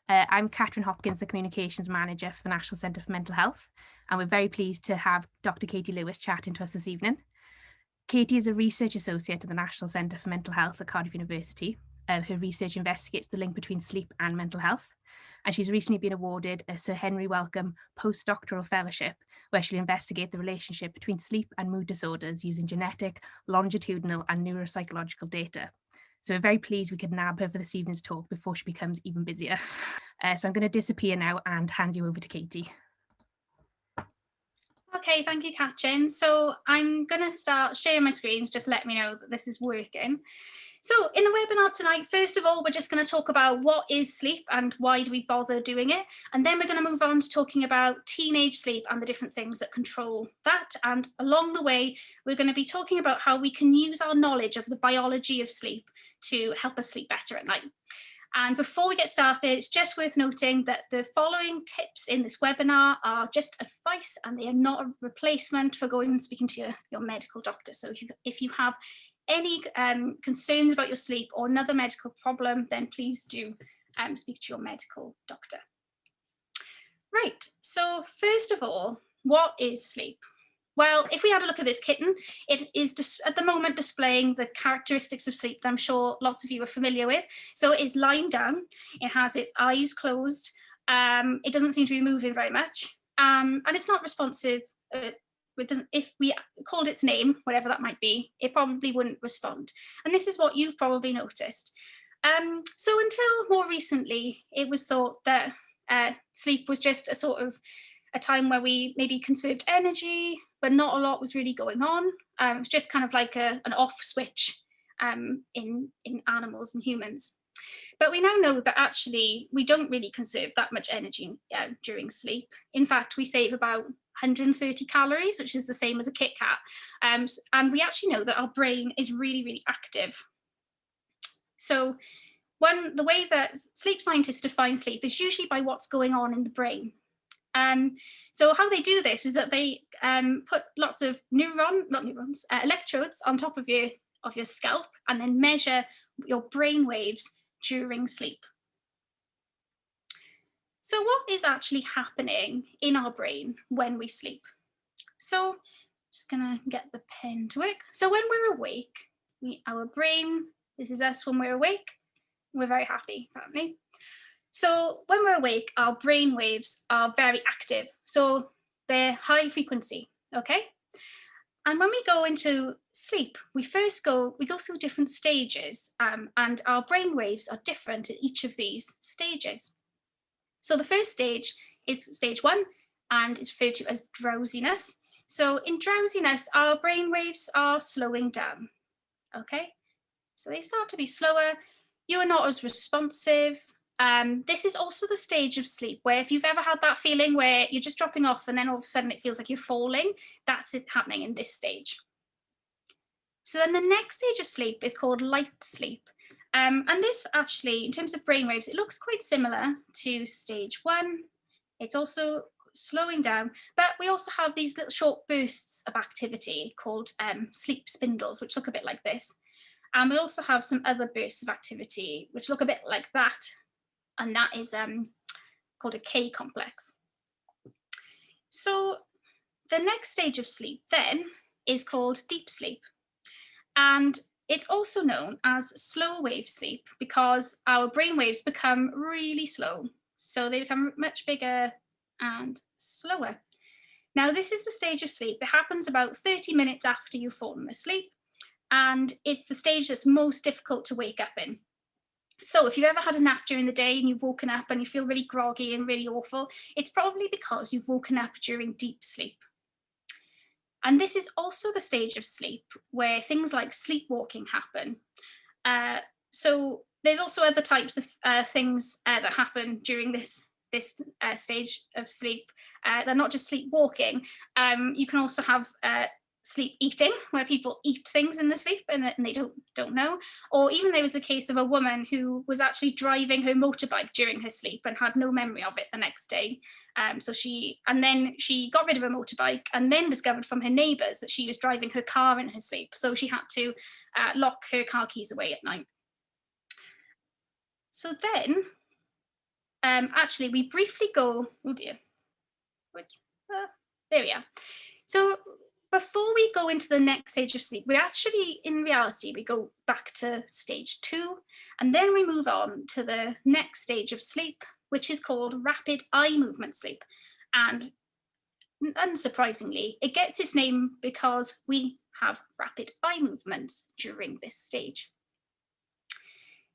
I'm Catherine Hopkins, the Communications Manager for the National Centre for Mental Health, and we're very pleased to have Dr. Katie Lewis chatting to us this evening. Katie is a Research Associate at the National Centre for Mental Health at Cardiff University. Her research investigates the link between sleep and mental health, and she's recently been awarded a Sir Henry Wellcome Postdoctoral Fellowship, where she'll investigate the relationship between sleep and mood disorders using genetic, longitudinal and neuropsychological data. So we're very pleased we could nab her for this evening's talk before she becomes even busier. So I'm going to disappear now and hand you over to Katie. Okay, thank you, Catherine. So I'm going to start sharing my screens, just let me know that this is working. So in the webinar tonight, first of all, we're just going to talk about what is sleep and why do we bother doing it? And then we're going to move on to talking about teenage sleep and the different things that control that. And along the way, we're going to be talking about how we can use our knowledge of the biology of sleep to help us sleep better at night. And before we get started, it's just worth noting that the following tips in this webinar are just advice and they are not a replacement for going and speaking to your medical doctor. So if you have any concerns about your sleep or another medical problem, then please do speak to your medical doctor. Right, so first of all, what is sleep? Well, if we had a look at this kitten, it is at the moment displaying the characteristics of sleep that I'm sure lots of you are familiar with. So it is lying down, it has its eyes closed, it doesn't seem to be moving very much, and it's not responsive. If we called its name, whatever that might be, it probably wouldn't respond. And this is what you've probably noticed. So until more recently, it was thought that sleep was just a time where we maybe conserved energy, but not a lot was really going on. It was just kind of like an off switch in animals and humans. But we now know that actually we don't really conserve that much energy during sleep. In fact, we save about 130 calories, which is the same as a Kit Kat. And we actually know that our brain is really, really active. So the way that sleep scientists define sleep is usually by what's going on in the brain. So how they do this is that they put lots of electrodes on top of your scalp and then measure your brain waves during sleep. So what is actually happening in our brain when we sleep? So just gonna get the pen to work. So when we're awake, our brain, this is us when we're awake, we're very happy apparently. So when we're awake, our brain waves are very active. So they're high frequency, okay? And when we go into sleep, we go through different stages and our brain waves are different at each of these stages. So the first stage is stage 1 and is referred to as drowsiness. So in drowsiness, our brain waves are slowing down, okay? So they start to be slower, you are not as responsive. This is also the stage of sleep where if you've ever had that feeling where you're just dropping off and then all of a sudden it feels like you're falling, that's it happening in this stage. So then the next stage of sleep is called light sleep. And this actually, in terms of brainwaves, it looks quite similar to stage 1. It's also slowing down, but we also have these little short bursts of activity called sleep spindles, which look a bit like this. And we also have some other bursts of activity, which look a bit like that. And that is called a K complex. So the next stage of sleep then is called deep sleep. And it's also known as slow wave sleep because our brain waves become really slow. So they become much bigger and slower. Now, this is the stage of sleep. It happens about 30 minutes after you've fallen asleep. And it's the stage that's most difficult to wake up in. So if you've ever had a nap during the day and you've woken up and you feel really groggy and really awful, it's probably because you've woken up during deep sleep. And this is also the stage of sleep where things like sleepwalking happen. So there's also other types of things that happen during this stage of sleep. They're not just sleepwalking. You can also have sleep eating, where people eat things in the sleep and they don't know. Or even there was a case of a woman who was actually driving her motorbike during her sleep and had no memory of it the next day. So she got rid of her motorbike and then discovered from her neighbours that she was driving her car in her sleep. So she had to lock her car keys away at night. So then actually we briefly go, oh dear, there we are. So before we go into the next stage of sleep, we actually, in reality, we go back to stage 2, and then we move on to the next stage of sleep, which is called rapid eye movement sleep. And unsurprisingly, it gets its name because we have rapid eye movements during this stage.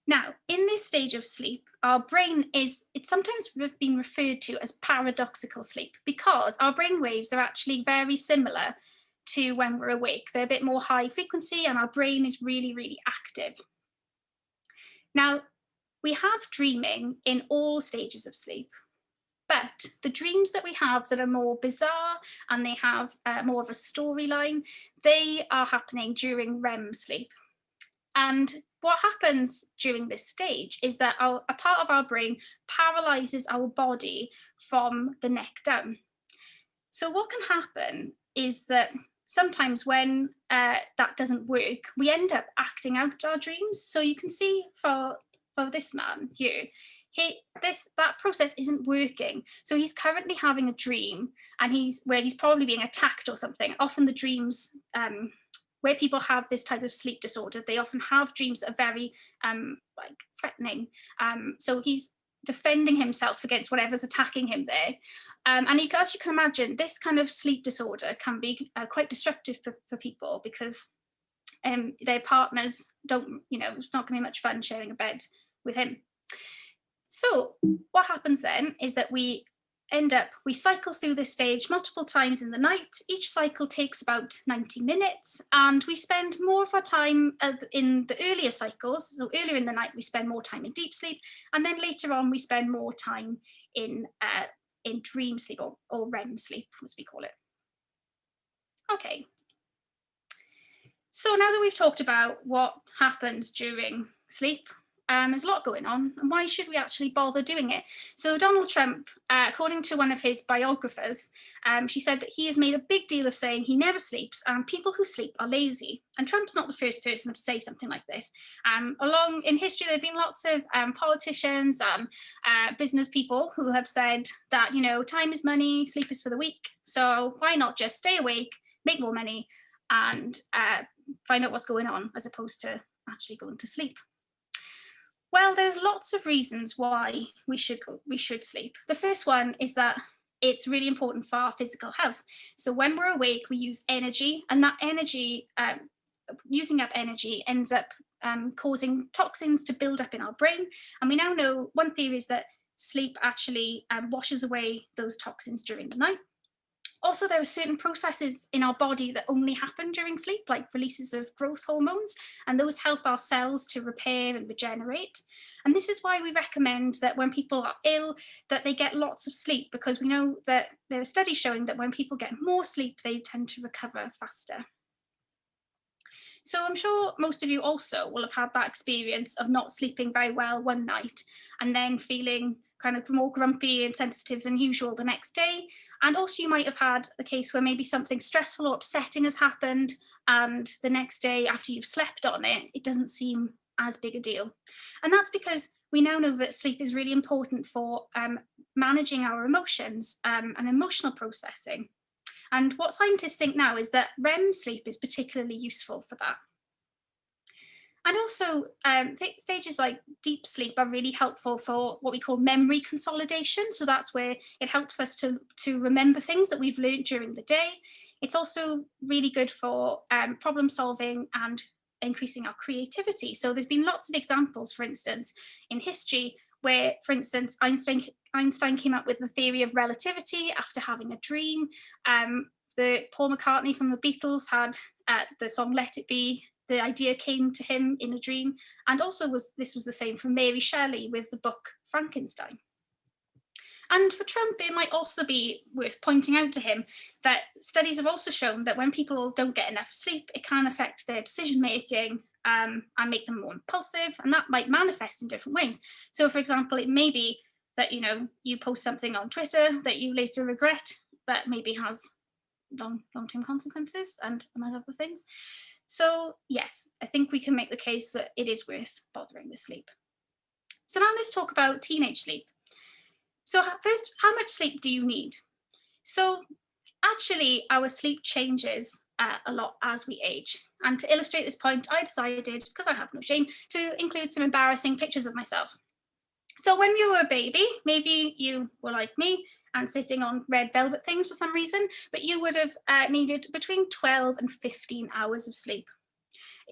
Now, in this stage of sleep, our brain it's sometimes been referred to as paradoxical sleep because our brain waves are actually very similar to when we're awake. They're a bit more high frequency and our brain is really, really active. Now, we have dreaming in all stages of sleep, but the dreams that we have that are more bizarre and they have more of a storyline, they are happening during REM sleep. And what happens during this stage is that a part of our brain paralyzes our body from the neck down. So what can happen is that sometimes when that doesn't work, we end up acting out our dreams. So you can see for this man here, that process isn't working. So he's currently having a dream, and he's probably being attacked or something. Often the dreams, where people have this type of sleep disorder, they often have dreams that are very like threatening. So he's defending himself against whatever's attacking him there. And as you can imagine, this kind of sleep disorder can be quite disruptive for people because their partners don't, it's not going to be much fun sharing a bed with him. So what happens then is that we cycle through this stage multiple times in the night. Each cycle takes about 90 minutes, and we spend more of our time in the earlier cycles. So earlier in the night, we spend more time in deep sleep, and then later on, we spend more time in dream sleep or REM sleep, as we call it. Okay. So now that we've talked about what happens during sleep, there's a lot going on, and why should we actually bother doing it? So Donald Trump, according to one of his biographers, she said that he has made a big deal of saying he never sleeps and people who sleep are lazy. And Trump's not the first person to say something like this. Along in history, there have been lots of politicians and business people who have said that, time is money, sleep is for the weak. So why not just stay awake, make more money, and find out what's going on as opposed to actually going to sleep? Well, there's lots of reasons why we should sleep. The first one is that it's really important for our physical health. So when we're awake, we use energy, and that energy, using up energy, ends up causing toxins to build up in our brain. And we now know one theory is that sleep actually washes away those toxins during the night. Also, there are certain processes in our body that only happen during sleep, like releases of growth hormones, and those help our cells to repair and regenerate. And this is why we recommend that when people are ill, that they get lots of sleep, because we know that there are studies showing that when people get more sleep, they tend to recover faster. So I'm sure most of you also will have had that experience of not sleeping very well one night and then feeling kind of more grumpy and sensitive than usual the next day. And also you might have had a case where maybe something stressful or upsetting has happened, and the next day after you've slept on it, it doesn't seem as big a deal. And that's because we now know that sleep is really important for managing our emotions and emotional processing. And what scientists think now is that REM sleep is particularly useful for that. And also, stages like deep sleep are really helpful for what we call memory consolidation. So that's where it helps us to remember things that we've learned during the day. It's also really good for problem solving and increasing our creativity. So there's been lots of examples, for instance, in history where, for instance, Einstein came up with the theory of relativity after having a dream. Paul McCartney from the Beatles had the song Let It Be. The idea came to him in a dream. And also this was the same for Mary Shelley with the book Frankenstein. And for Trump, it might also be worth pointing out to him that studies have also shown that when people don't get enough sleep, it can affect their decision-making and make them more impulsive, and that might manifest in different ways. So, for example, it may be that, you post something on Twitter that you later regret, that maybe has long-term consequences and among other things. So, yes, I think we can make the case that it is worth bothering with sleep. So now let's talk about teenage sleep. So first, how much sleep do you need? So actually, our sleep changes a lot as we age. And to illustrate this point, I decided, because I have no shame, to include some embarrassing pictures of myself. So when you were a baby, maybe you were like me and sitting on red velvet things for some reason, but you would have needed between 12 and 15 hours of sleep.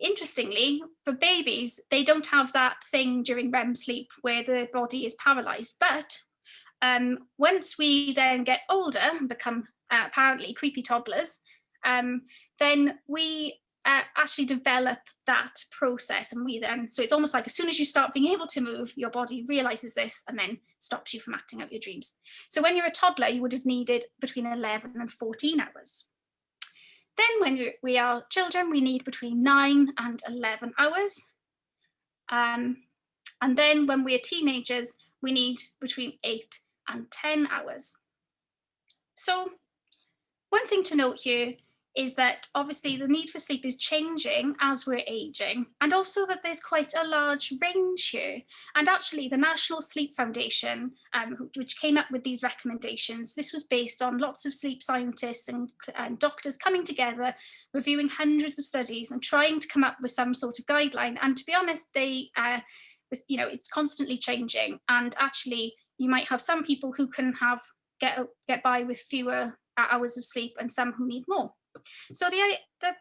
Interestingly, for babies, they don't have that thing during REM sleep where the body is paralyzed. But once we then get older and become apparently creepy toddlers, then we actually develop that process. And so it's almost like as soon as you start being able to move, your body realizes this and then stops you from acting out your dreams. So when you're a toddler, you would have needed between 11 and 14 hours. Then when we are children, we need between 9 and 11 hours. And then when we're teenagers, we need between 8 and 10 hours. So one thing to note here is that obviously the need for sleep is changing as we're aging, and also that there's quite a large range here. And actually the National Sleep Foundation, which came up with these recommendations, this was based on lots of sleep scientists and doctors coming together, reviewing hundreds of studies and trying to come up with some sort of guideline. And to be honest, it's constantly changing. And actually you might have some people who can get by with fewer hours of sleep and some who need more. So the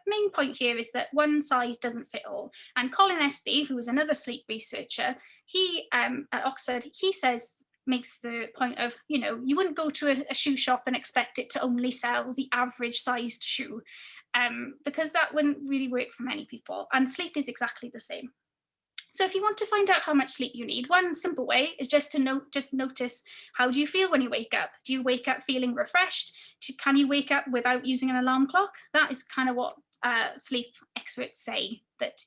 main point here is that one size doesn't fit all. And Colin Espy, who is another sleep researcher, he at Oxford, he makes the point of, you wouldn't go to a shoe shop and expect it to only sell the average sized shoe, because that wouldn't really work for many people. And sleep is exactly the same. So if you want to find out how much sleep you need, one simple way is just to notice, how do you feel when you wake up? Do you wake up feeling refreshed? Can you wake up without using an alarm clock? That is kind of what sleep experts say, that,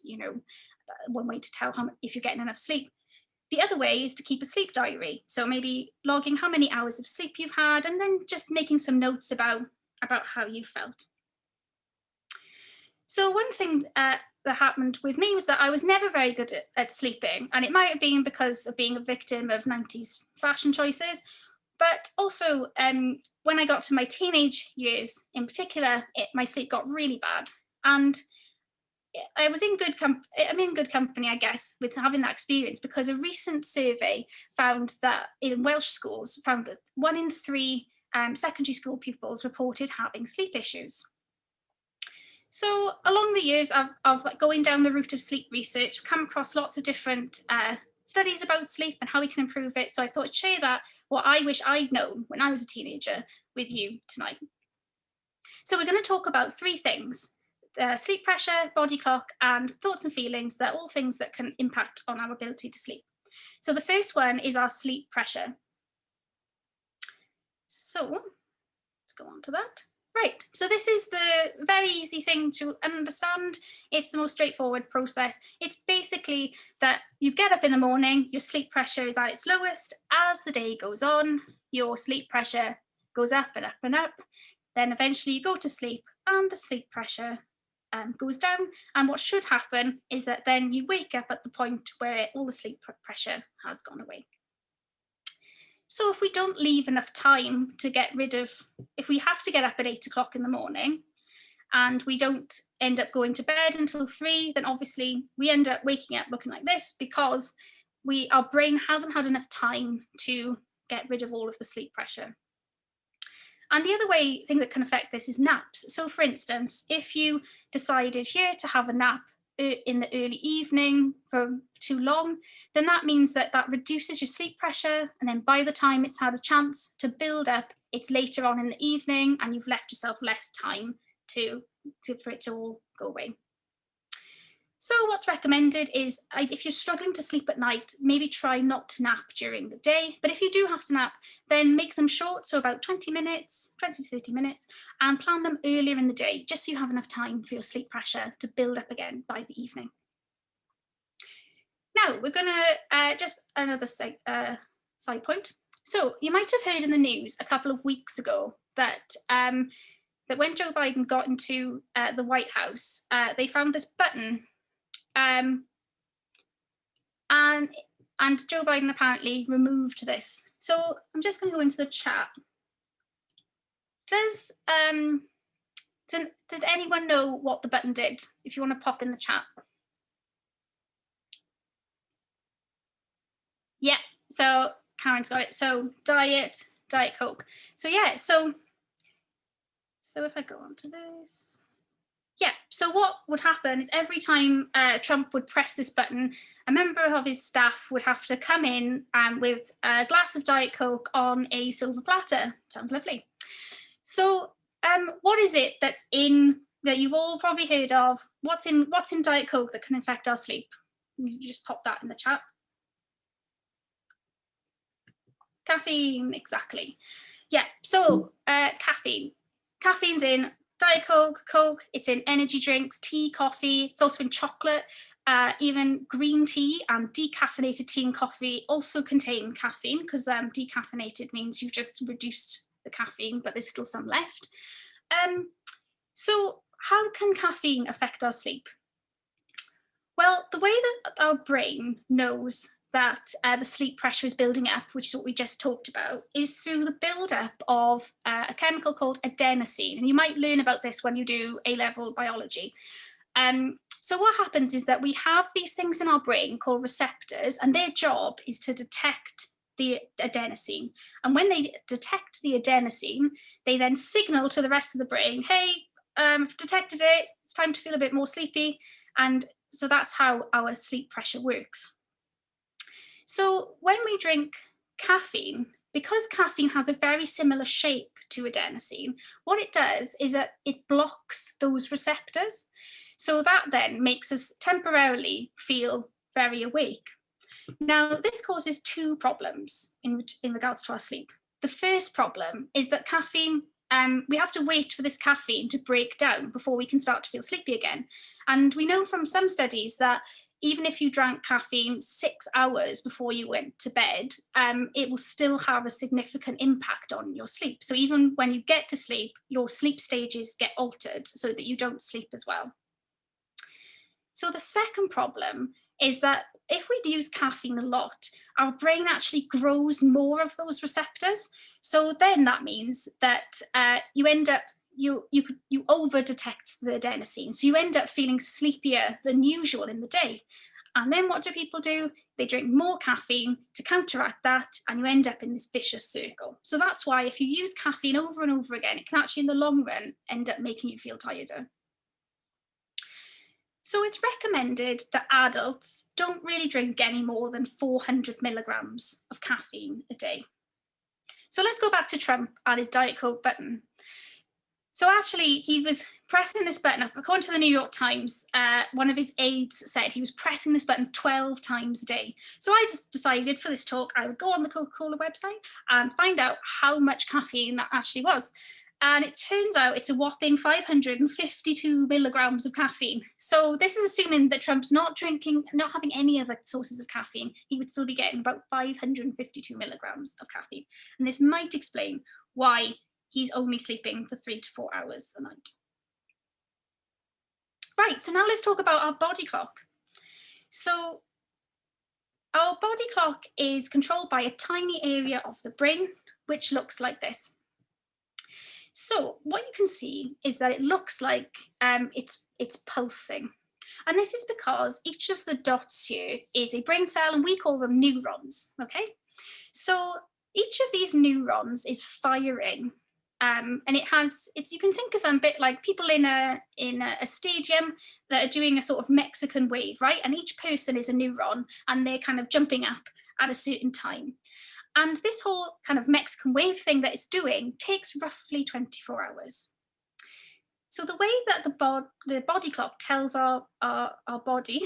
one way to tell if you're getting enough sleep. The other way is to keep a sleep diary. So maybe logging how many hours of sleep you've had, and then just making some notes about how you felt. So one thing that happened with me was that I was never very good at sleeping, and it might have been because of being a victim of 90s fashion choices, but also when I got to my teenage years in particular, my sleep got really bad. And I was in good company, I guess, with having that experience, because a recent survey found that in Welsh schools, found that 1 in 3 secondary school pupils reported having sleep issues. So along the years of going down the route of sleep research, I've come across lots of different studies about sleep and how we can improve it. So I thought I'd share what I wish I'd known when I was a teenager with you tonight. So we're going to talk about 3 things: sleep pressure, body clock, and thoughts and feelings. They're all things that can impact on our ability to sleep. So the first one is our sleep pressure. So let's go on to that. Right, so this is the very easy thing to understand. It's the most straightforward process. It's basically that you get up in the morning, your sleep pressure is at its lowest. As the day goes on, your sleep pressure goes up and up and up. Then eventually you go to sleep and the sleep pressure goes down. And what should happen is that then you wake up at the point where all the sleep pressure has gone away. So if we don't leave enough time to if we have to get up at 8 o'clock in the morning and we don't end up going to bed until 3, then obviously we end up waking up looking like this, because our brain hasn't had enough time to get rid of all of the sleep pressure. And the other thing that can affect this is naps. So for instance, if you decided here to have a nap in the early evening for too long, then that means that reduces your sleep pressure, and then by the time it's had a chance to build up, it's later on in the evening and you've left yourself less time for it to all go away. So what's recommended is, if you're struggling to sleep at night, maybe try not to nap during the day. But if you do have to nap, then make them short, so about 20 to 30 minutes, and plan them earlier in the day, just so you have enough time for your sleep pressure to build up again by the evening. Now, we're going to just another side point. So you might have heard in the news a couple of weeks ago that when Joe Biden got into the White House, they found this button. And And Joe Biden apparently removed this. So I'm just going to go into the chat. Does anyone know what the button did? If you want to pop in the chat. Yeah, so Karen's got it. So Diet Coke. So yeah, so if I go on to this. Yeah, so what would happen is every time Trump would press this button, a member of his staff would have to come in with a glass of Diet Coke on a silver platter. Sounds lovely. So what is it that's in, that you've all probably heard of? What's in Diet Coke that can affect our sleep? You just pop that in the chat. Caffeine, exactly. Yeah, so caffeine. Caffeine's in Diet Coke, Coke, it's in energy drinks, tea, coffee, it's also in chocolate, even green tea and decaffeinated tea and coffee also contain caffeine, because decaffeinated means you've just reduced the caffeine, but there's still some left. So how can caffeine affect our sleep? Well, the way that our brain knows that the sleep pressure is building up, which is what we just talked about, is through the buildup of a chemical called adenosine. And you might learn about this when you do A-level biology. So what happens is that we have these things in our brain called receptors, and their job is to detect the adenosine. And when they detect the adenosine, they then signal to the rest of the brain, hey, I've detected it, it's time to feel a bit more sleepy. And so that's how our sleep pressure works. So when we drink caffeine, because caffeine has a very similar shape to adenosine, what it does is that it blocks those receptors. So that then makes us temporarily feel very awake. Now, this causes two problems in regards to our sleep. The first problem is that caffeine, we have to wait for this caffeine to break down before we can start to feel sleepy again. And we know from some studies that even if you drank caffeine 6 hours before you went to bed, it will still have a significant impact on your sleep. So even when you get to sleep, your sleep stages get altered so that you don't sleep as well. So the second problem is that if we use caffeine a lot, our brain actually grows more of those receptors. So then that means that you end up, you over detect the adenosine. So you end up feeling sleepier than usual in the day. And then what do people do? They drink more caffeine to counteract that, and you end up in this vicious circle. So that's why if you use caffeine over and over again, it can actually in the long run end up making you feel tireder. So it's recommended that adults don't really drink any more than 400 milligrams of caffeine a day. So let's go back to Trump and his Diet Coke button. So actually, he was pressing this button up. According to the New York Times, one of his aides said he was pressing this button 12 times a day. So I just decided for this talk, I would go on the Coca-Cola website and find out how much caffeine that actually was. And it turns out it's a whopping 552 milligrams of caffeine. So this is assuming that Trump's not having any other sources of caffeine. He would still be getting about 552 milligrams of caffeine. And this might explain why he's only sleeping for 3 to 4 hours a night. Right, so now let's talk about our body clock. So our body clock is controlled by a tiny area of the brain, which looks like this. So what you can see is that it looks like it's pulsing. And this is because each of the dots here is a brain cell, and we call them neurons, okay? So each of these neurons is firing. And you can think of them a bit like people in a stadium that are doing a sort of Mexican wave, right? And each person is a neuron, and they're kind of jumping up at a certain time. And this whole kind of Mexican wave thing that it's doing takes roughly 24 hours. So the way that the body clock tells our body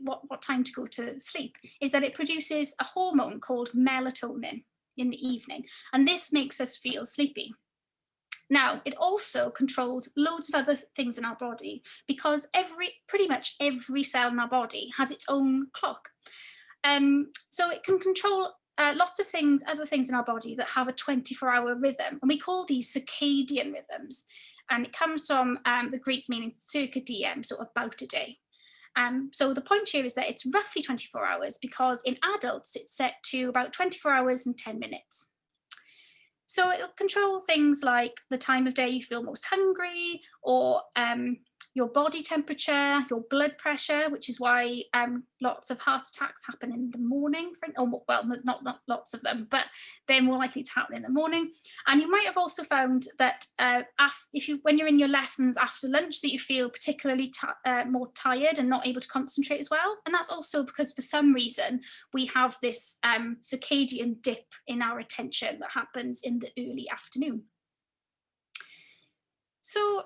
what time to go to sleep is that it produces a hormone called melatonin in the evening, and this makes us feel sleepy. Now, it also controls loads of other things in our body, because pretty much every cell in our body has its own clock. So it can control lots of other things in our body that have a 24-hour rhythm, and we call these circadian rhythms. And it comes from the Greek meaning circa diem, so about a day. So the point here is that it's roughly 24 hours because in adults it's set to about 24 hours and 10 minutes. So it'll control things like the time of day you feel most hungry, or your body temperature, your blood pressure, which is why lots of heart attacks happen in the morning. Well, not lots of them, but they're more likely to happen in the morning. And you might have also found that when you're in your lessons after lunch, that you feel particularly more tired and not able to concentrate as well. And that's also because for some reason we have this circadian dip in our attention that happens in the early afternoon. So,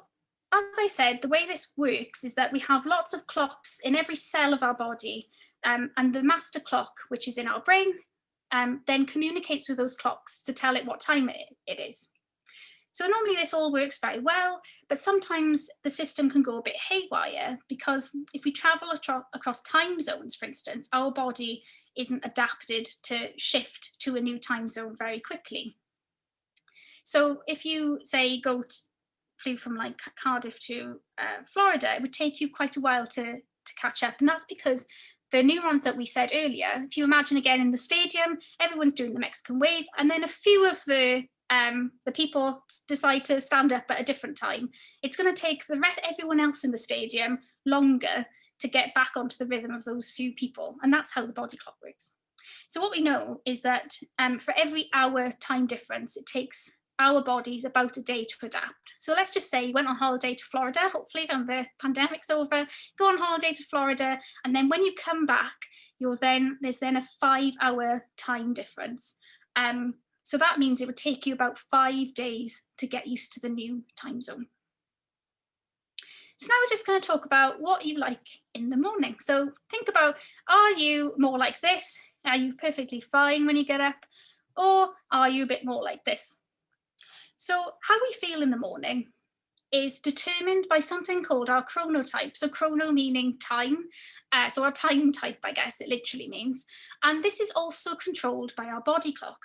as I said, the way this works is that we have lots of clocks in every cell of our body, and the master clock, which is in our brain, then communicates with those clocks to tell it what time it is. So normally this all works very well, but sometimes the system can go a bit haywire, because if we travel across time zones, for instance, our body isn't adapted to shift to a new time zone very quickly. So if you, say, flew from like Cardiff to Florida, it would take you quite a while to catch up. And that's because the neurons that we said earlier, if you imagine again in the stadium, everyone's doing the Mexican wave, and then a few of the people decide to stand up at a different time. It's going to take everyone else in the stadium longer to get back onto the rhythm of those few people. And that's how the body clock works. So what we know is that for every hour time difference, it takes our bodies about a day to adapt. So let's just say you went on holiday to Florida, hopefully when the pandemic's over, go on holiday to Florida, and then when you come back, there's then a 5-hour time difference. So that means it would take you about 5 days to get used to the new time zone. So now we're just going to talk about what you like in the morning. So think about, are you more like this? Are you perfectly fine when you get up? Or are you a bit more like this? So how we feel in the morning is determined by something called our chronotype. So chrono meaning time. So our time type, I guess it literally means. And this is also controlled by our body clock.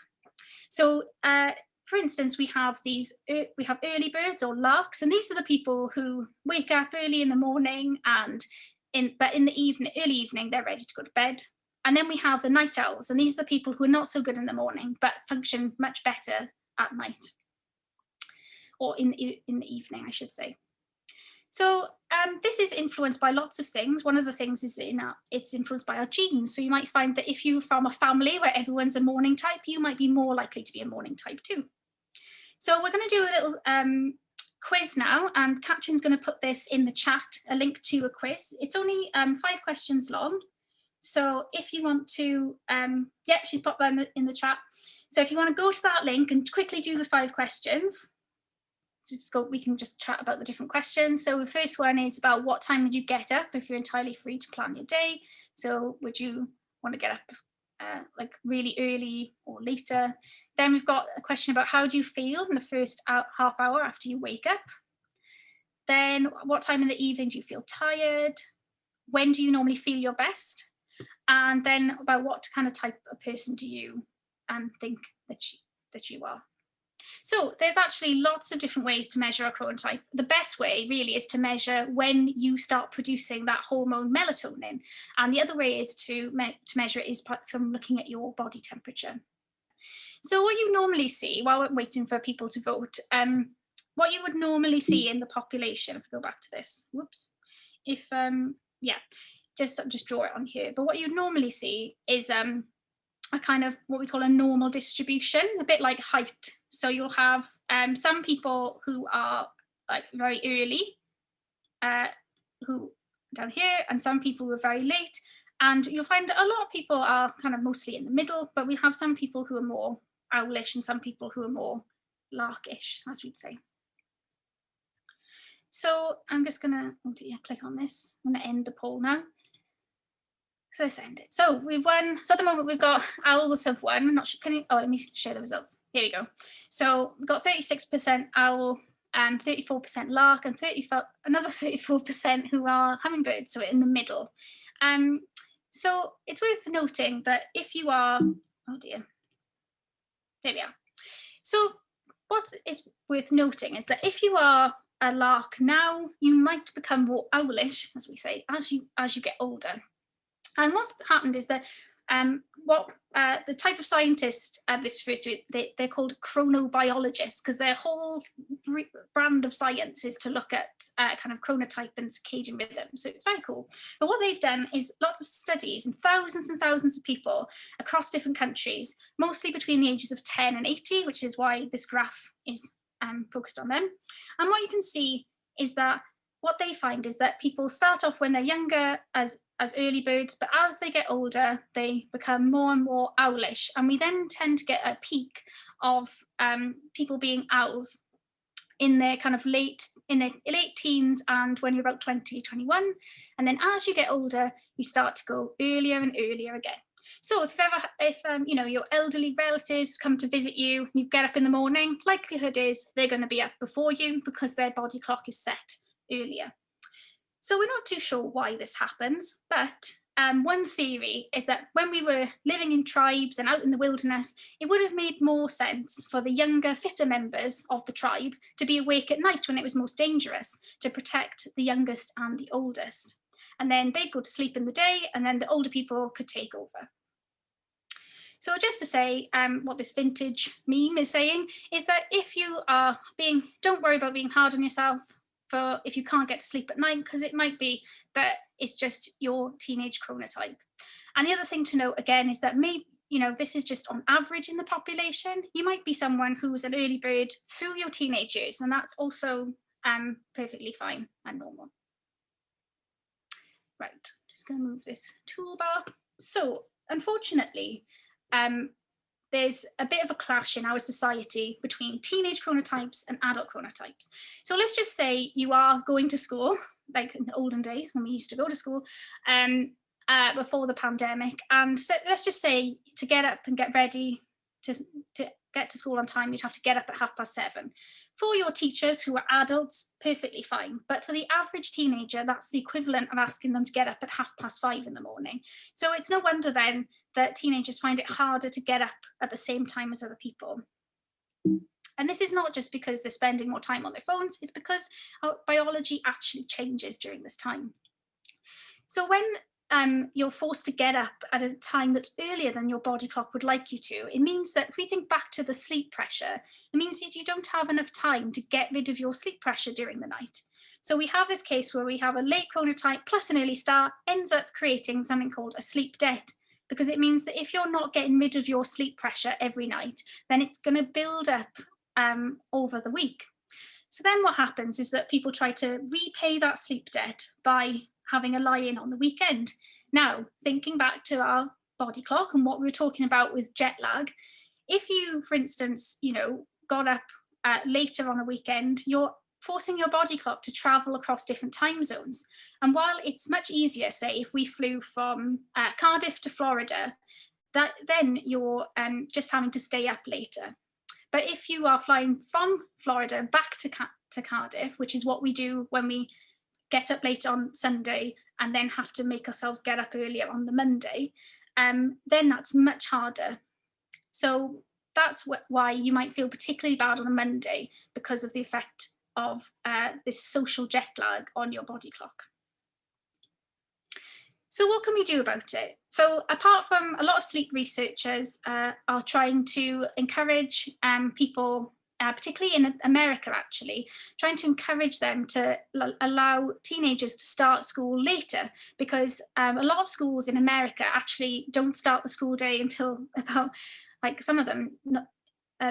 So for instance, we have early birds or larks, and these are the people who wake up early in the morning, but in the early evening, they're ready to go to bed. And then we have the night owls, and these are the people who are not so good in the morning, but function much better at night, or in the evening, I should say. So this is influenced by lots of things. One of the things is it's influenced by our genes. So you might find that if you're from a family where everyone's a morning type, you might be more likely to be a morning type too. So we're going to do a little quiz now, and Katrin's going to put this in the chat, a link to a quiz. It's only 5 questions long. So if you want to, she's popped that in the chat. So if you want to go to that link and quickly do the 5 questions, we can just chat about the different questions. So the first one is about what time would you get up if you're entirely free to plan your day? So would you want to get up like really early or later? Then we've got a question about how do you feel in the first half hour after you wake up? Then what time in the evening do you feel tired? When do you normally feel your best? And then about what kind of type of person do you think that you are? So there's actually lots of different ways to measure our chronotype. The best way really is to measure when you start producing that hormone melatonin. And the other way is to measure it is from looking at your body temperature. So what you normally see, while we're waiting for people to vote, what you would normally see in the population, if we go back to this, just draw it on here. But what you normally see is a kind of what we call a normal distribution, a bit like height. So you'll have some people who are like very early, who down here, and some people who are very late. And you'll find that a lot of people are kind of mostly in the middle, but we have some people who are more owlish and some people who are more larkish, as we'd say. So I'm just gonna click on this. I'm gonna end the poll now. So let's end it. So we've won. So at the moment we've got owls have won. I'm not sure. Let me share the results. Here we go. So we've got 36% owl and 34% lark, and another 34% who are hummingbirds. So in the middle. So it's worth noting that if you are, there we are. So what is worth noting is that if you are a lark now, you might become more owlish, as we say, as you get older. And what's happened is that the type of scientist this refers to, they're called chronobiologists, because their whole brand of science is to look at kind of chronotype and circadian rhythm. So it's very cool. But what they've done is lots of studies and thousands of people across different countries, mostly between the ages of 10 and 80, which is why this graph is focused on them. And what you can see is that what they find is that people start off when they're younger as early birds, but as they get older, they become more and more owlish. And we then tend to get a peak of people being owls in their kind of late teens and when you're about 20, 21. And then as you get older, you start to go earlier and earlier again. So if your elderly relatives come to visit you, you get up in the morning, likelihood is they're going to be up before you because their body clock is set earlier. So we're not too sure why this happens, but one theory is that when we were living in tribes and out in the wilderness, it would have made more sense for the younger, fitter members of the tribe to be awake at night when it was most dangerous, to protect the youngest and the oldest. And then they'd go to sleep in the day, and then the older people could take over. So just to say what this vintage meme is saying is that if you are don't worry about being hard on yourself if you can't get to sleep at night, because it might be that it's just your teenage chronotype. And the other thing to note again is that maybe, this is just on average in the population. You might be someone who's an early bird through your teenage years, and that's also perfectly fine and normal. Right, just going to move this toolbar. So unfortunately, there's a bit of a clash in our society between teenage chronotypes and adult chronotypes. So let's just say you are going to school, like in the olden days when we used to go to school, before the pandemic. And so let's just say to get up and get ready to get to school on time, you'd have to get up at 7:30. For your teachers who are adults, perfectly fine. But for the average teenager, that's the equivalent of asking them to get up at 5:30 in the morning. So it's no wonder then that teenagers find it harder to get up at the same time as other people. And this is not just because they're spending more time on their phones, it's because our biology actually changes during this time. So when you're forced to get up at a time that's earlier than your body clock would like you to, it means that if we think back to the sleep pressure, it means that you don't have enough time to get rid of your sleep pressure during the night. So we have this case where we have a late chronotype plus an early start ends up creating something called a sleep debt, because it means that if you're not getting rid of your sleep pressure every night, then it's going to build up over the week. So then what happens is that people try to repay that sleep debt by having a lie-in on the weekend. Now, thinking back to our body clock and what we were talking about with jet lag, if you, for instance, got up later on a weekend, you're forcing your body clock to travel across different time zones. And while it's much easier, say, if we flew from Cardiff to Florida, then you're just having to stay up later. But if you are flying from Florida back to Cardiff, which is what we do when we get up late on Sunday and then have to make ourselves get up earlier on the Monday, then that's much harder. So that's why you might feel particularly bad on a Monday, because of the effect of this social jet lag on your body clock. So what can we do about it? So apart from a lot of sleep researchers are trying to encourage people, particularly in America actually, trying to encourage them to allow teenagers to start school later, because a lot of schools in America actually don't start the school day until about, like some of them,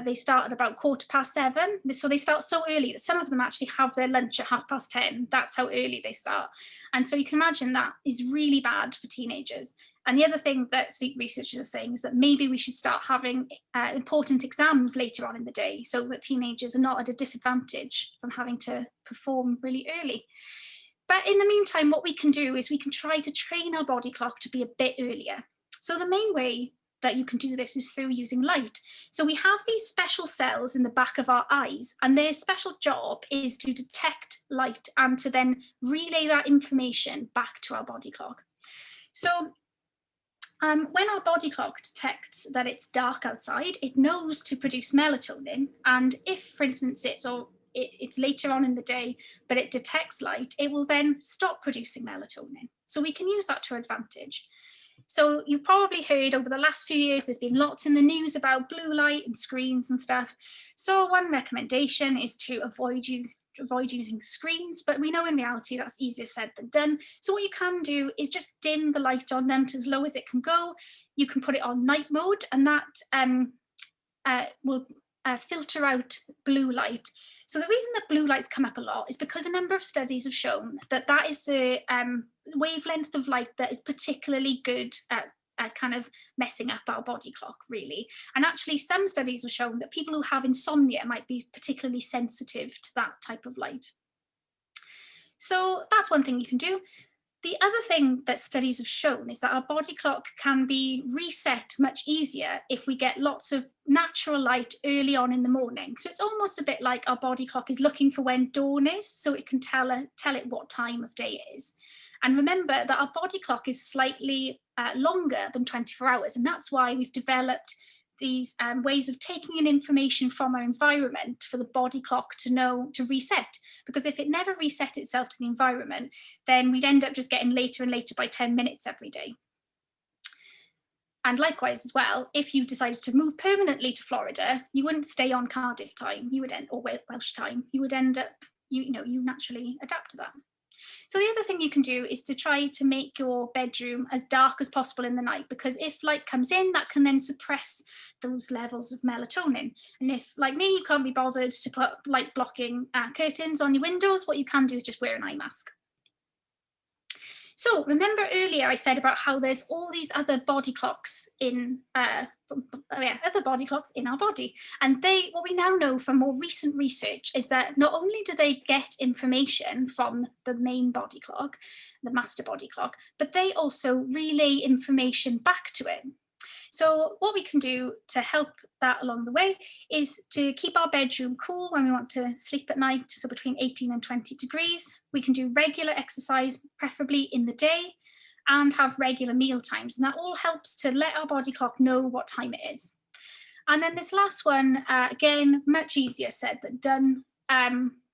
they start at about 7:15. So they start so early that some of them actually have their lunch at 10:30. That's how early they start. And so you can imagine that is really bad for teenagers. And the other thing that sleep researchers are saying is that maybe we should start having important exams later on in the day, so that teenagers are not at a disadvantage from having to perform really early. But in the meantime, what we can do is we can try to train our body clock to be a bit earlier. So the main way that you can do this is through using light. So we have these special cells in the back of our eyes, and their special job is to detect light and to then relay that information back to our body clock. So when our body clock detects that it's dark outside, it knows to produce melatonin. And if, for instance, it's it's later on in the day, but it detects light, it will then stop producing melatonin. So we can use that to our advantage. So you've probably heard over the last few years, there's been lots in the news about blue light and screens and stuff. So one recommendation is to avoid using screens, but we know in reality that's easier said than done. So what you can do is just dim the light on them to as low as it can go. You can put it on night mode, and that will filter out blue light. So the reason that blue lights come up a lot is because a number of studies have shown that that is the wavelength of light that is particularly good at kind of messing up our body clock, really. And actually, some studies have shown that people who have insomnia might be particularly sensitive to that type of light. So that's one thing you can do. The other thing that studies have shown is that our body clock can be reset much easier if we get lots of natural light early on in the morning. So it's almost a bit like our body clock is looking for when dawn is, so it can tell it what time of day it is. And remember that our body clock is slightly longer than 24 hours, and that's why we've developed these ways of taking in information from our environment for the body clock to know to reset. Because if it never reset itself to the environment, then we'd end up just getting later and later by 10 minutes every day. And likewise as well, if you decided to move permanently to Florida, you wouldn't stay on Cardiff time, you would or Welsh time, you would end up, you naturally adapt to that. So the other thing you can do is to try to make your bedroom as dark as possible in the night, because if light comes in, that can then suppress those levels of melatonin. And if, like me, you can't be bothered to put light blocking curtains on your windows, what you can do is just wear an eye mask. So remember earlier I said about how there's all these other body clocks in other body clocks in our body, and what we now know from more recent research is that not only do they get information from the main body clock, the master body clock, but they also relay information back to it. So what we can do to help that along the way is to keep our bedroom cool when we want to sleep at night, so between 18 and 20 degrees. We can do regular exercise, preferably in the day, and have regular meal times. And that all helps to let our body clock know what time it is. And then this last one, again, much easier said than done.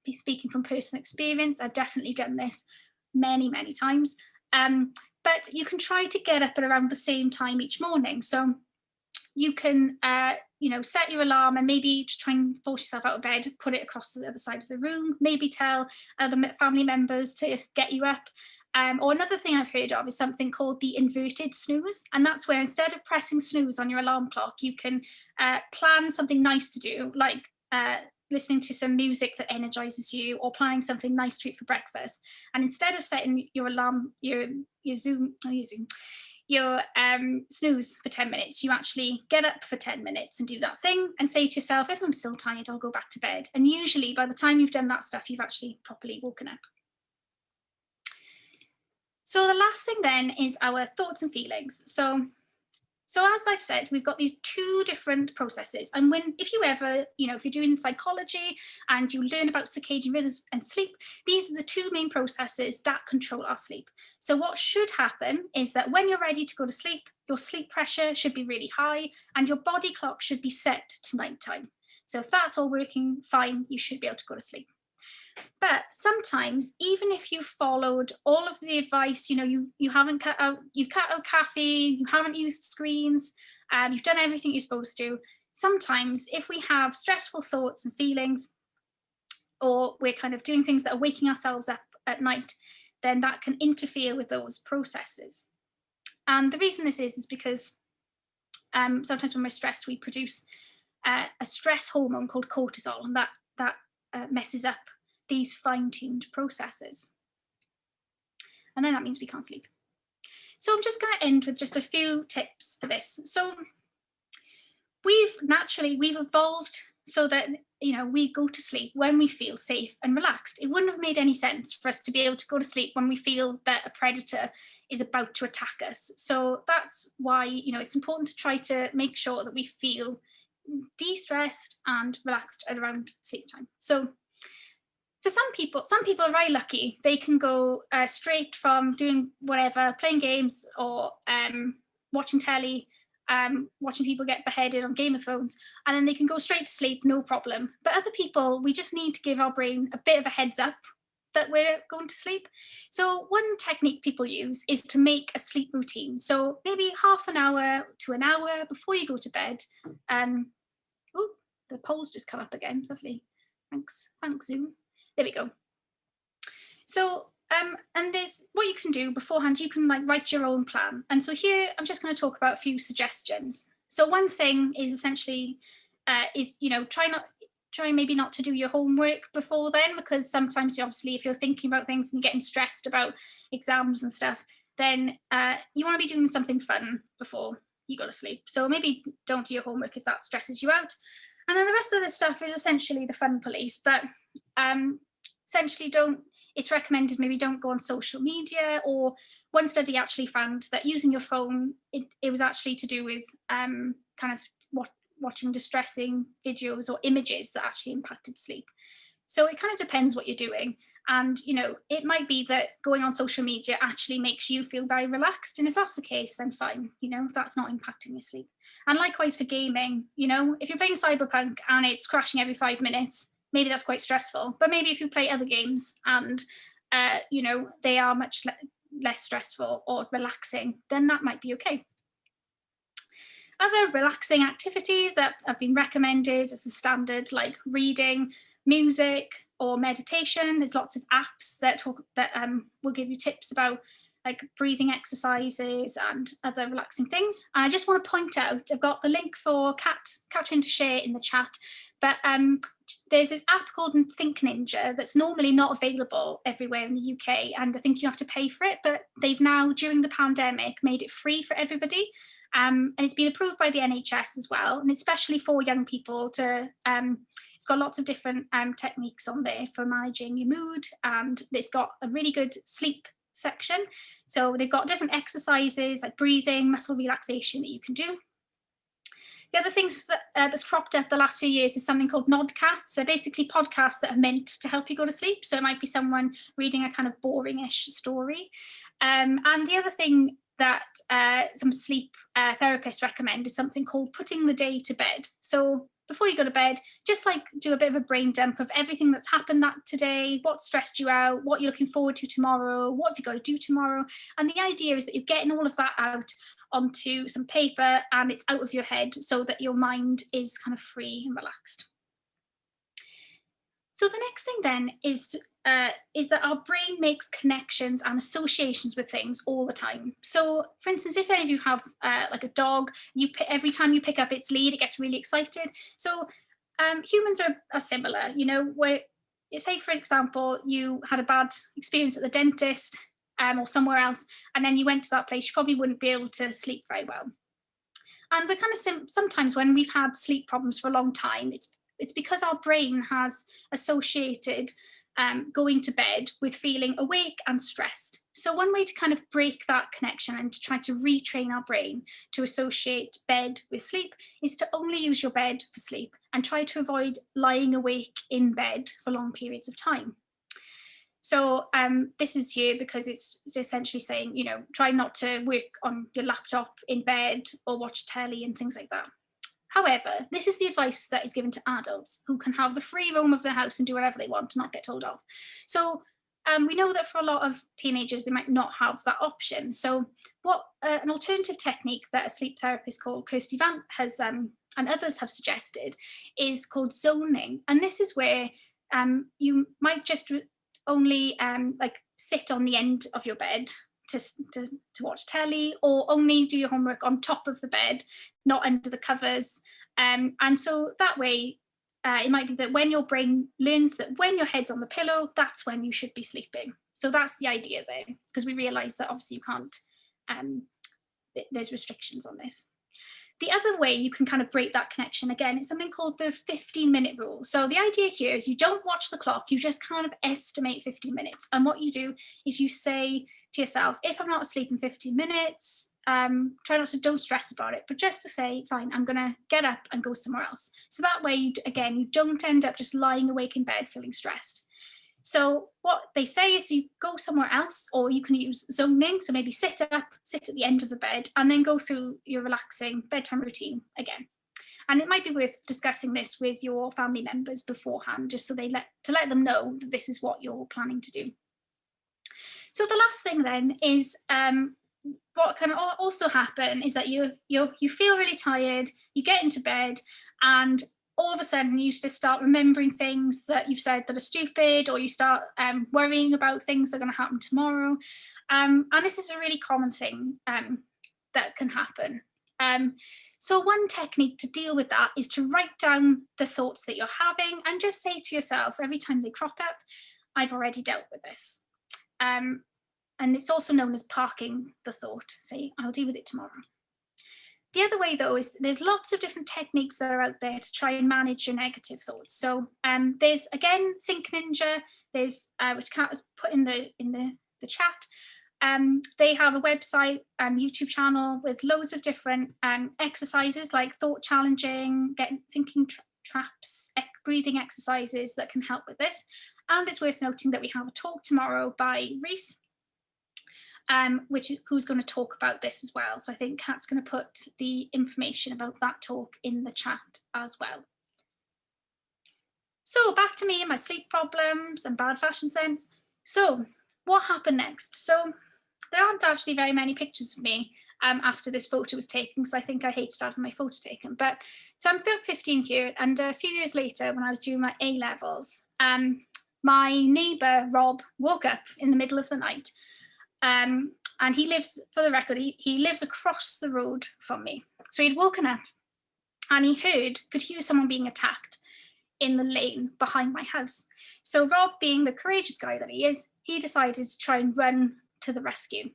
Speaking from personal experience, I've definitely done this many, many times. But you can try to get up at around the same time each morning. So you can, set your alarm and maybe try and force yourself out of bed, put it across the other side of the room, maybe tell other family members to get you up. Or another thing I've heard of is something called the inverted snooze. And that's where instead of pressing snooze on your alarm clock, you can plan something nice to do, like listening to some music that energizes you, or planning something nice to eat for breakfast. And instead of setting your alarm, your snooze for 10 minutes, you actually get up for 10 minutes and do that thing and say to yourself, if I'm still tired, I'll go back to bed. And usually by the time you've done that stuff, you've actually properly woken up. So the last thing then is our thoughts and feelings. So as I've said, we've got these two different processes. And if you're doing psychology and you learn about circadian rhythms and sleep, these are the two main processes that control our sleep. So what should happen is that when you're ready to go to sleep, your sleep pressure should be really high and your body clock should be set to nighttime. So if that's all working fine, you should be able to go to sleep. But sometimes, even if you've followed all of the advice, you've cut out caffeine, you haven't used screens, you've done everything you're supposed to. Sometimes if we have stressful thoughts and feelings, or we're kind of doing things that are waking ourselves up at night, then that can interfere with those processes. And the reason this is because sometimes when we're stressed, we produce a stress hormone called cortisol, and that messes up these fine-tuned processes. And then that means we can't sleep. So I'm just going to end with just a few tips for this. So we've evolved so that, we go to sleep when we feel safe and relaxed. It wouldn't have made any sense for us to be able to go to sleep when we feel that a predator is about to attack us. So that's why, it's important to try to make sure that we feel de-stressed and relaxed at around sleep time. So for some people are very lucky. They can go straight from doing whatever, playing games or watching telly, watching people get beheaded on Game of Thrones, and then they can go straight to sleep, no problem. But other people, we just need to give our brain a bit of a heads up that we're going to sleep. So one technique people use is to make a sleep routine. So maybe half an hour to an hour before you go to bed. Oh, the polls just come up again. Lovely. Thanks, Zoom. There we go. So, and there's what you can do beforehand. You can like write your own plan. And so here, I'm just going to talk about a few suggestions. So one thing is essentially, try maybe not to do your homework before then, because sometimes obviously if you're thinking about things and you're getting stressed about exams and stuff, then you want to be doing something fun before you go to sleep. So maybe don't do your homework if that stresses you out. And then the rest of the stuff is essentially the fun police, but essentially it's recommended maybe don't go on social media. Or one study actually found that using your phone, it was actually to do with kind of watching distressing videos or images that actually impacted sleep. So it kind of depends what you're doing. And, it might be that going on social media actually makes you feel very relaxed. And if that's the case, then fine, if that's not impacting your sleep. And likewise for gaming, if you're playing Cyberpunk and it's crashing every 5 minutes, maybe that's quite stressful. But maybe if you play other games and, they are much less stressful or relaxing, then that might be okay. Other relaxing activities that have been recommended as the standard, like reading, music, or meditation. There's lots of apps that will give you tips about like breathing exercises and other relaxing things. And I just want to point out, I've got the link for Catherine to share in the chat, but there's this app called Think Ninja that's normally not available everywhere in the UK, and I think you have to pay for it, but they've now, during the pandemic, made it free for everybody. And it's been approved by the NHS as well, and especially for young people it's got lots of different techniques on there for managing your mood, and it's got a really good sleep section. So they've got different exercises like breathing, muscle relaxation that you can do. The other things that's cropped up the last few years is something called nodcasts. So basically podcasts that are meant to help you go to sleep. So it might be someone reading a kind of boring-ish story. And the other thing that some sleep therapists recommend is something called putting the day to bed. So before you go to bed, just like do a bit of a brain dump of everything that's happened today, what stressed you out, what you're looking forward to tomorrow, what have you got to do tomorrow. And the idea is that you're getting all of that out onto some paper and it's out of your head so that your mind is kind of free and relaxed. So the next thing then is that our brain makes connections and associations with things all the time. So for instance, if any of you have like a dog, every time you pick up its lead, it gets really excited. So humans are similar, where say, for example, you had a bad experience at the dentist or somewhere else, and then you went to that place, you probably wouldn't be able to sleep very well. And we're kind of sometimes when we've had sleep problems for a long time, it's because our brain has associated going to bed with feeling awake and stressed. So one way to kind of break that connection and to try to retrain our brain to associate bed with sleep is to only use your bed for sleep and try to avoid lying awake in bed for long periods of time. So this is here because it's essentially saying, try not to work on your laptop in bed or watch telly and things like that. However, this is the advice that is given to adults who can have the free roam of their house and do whatever they want, not get told off. So we know that for a lot of teenagers, they might not have that option. So what an alternative technique that a sleep therapist called Kirsty Vant has and others have suggested is called zoning. And this is where you might just only like sit on the end of your bed to watch telly, or only do your homework on top of the bed, not under the covers. And so that way, it might be that when your brain learns that when your head's on the pillow, that's when you should be sleeping. So that's the idea there, because we realize that obviously you can't, there's restrictions on this. The other way you can kind of break that connection again is something called the 15-minute rule. So the idea here is you don't watch the clock, you just kind of estimate 15 minutes. And what you do is you say to yourself, if I'm not asleep in 15 minutes, try not to, don't stress about it, but just to say, fine, I'm going to get up and go somewhere else. So that way, you don't end up just lying awake in bed feeling stressed. So what they say is you go somewhere else, or you can use zoning. So maybe sit up, sit at the end of the bed, and then go through your relaxing bedtime routine again. And it might be worth discussing this with your family members beforehand, just so let them know that this is what you're planning to do. So the last thing then is what can also happen is that you feel really tired, you get into bed, and all of a sudden you just start remembering things that you've said that are stupid, or you start worrying about things that are going to happen tomorrow. And this is a really common thing that can happen. So one technique to deal with that is to write down the thoughts that you're having and just say to yourself every time they crop up, I've already dealt with this. And it's also known as parking the thought. Say, I'll deal with it tomorrow. The other way, though, is there's lots of different techniques that are out there to try and manage your negative thoughts. So there's, again, Think Ninja, there's which Kat has put in the chat. They have a website and YouTube channel with loads of different exercises like thought challenging, thinking traps, breathing exercises that can help with this. And it's worth noting that we have a talk tomorrow by Reese, who's going to talk about this as well. So I think Kat's going to put the information about that talk in the chat as well. So back to me and my sleep problems and bad fashion sense. So what happened next? So there aren't actually very many pictures of me after this photo was taken, so I think I hated having my photo taken. But so I'm about 15 here, and a few years later, when I was doing my A-levels, my neighbour, Rob, woke up in the middle of the night. And he lives, for the record, he lives across the road from me. So he'd woken up and he could hear someone being attacked in the lane behind my house. So Rob, being the courageous guy that he is, he decided to try and run to the rescue.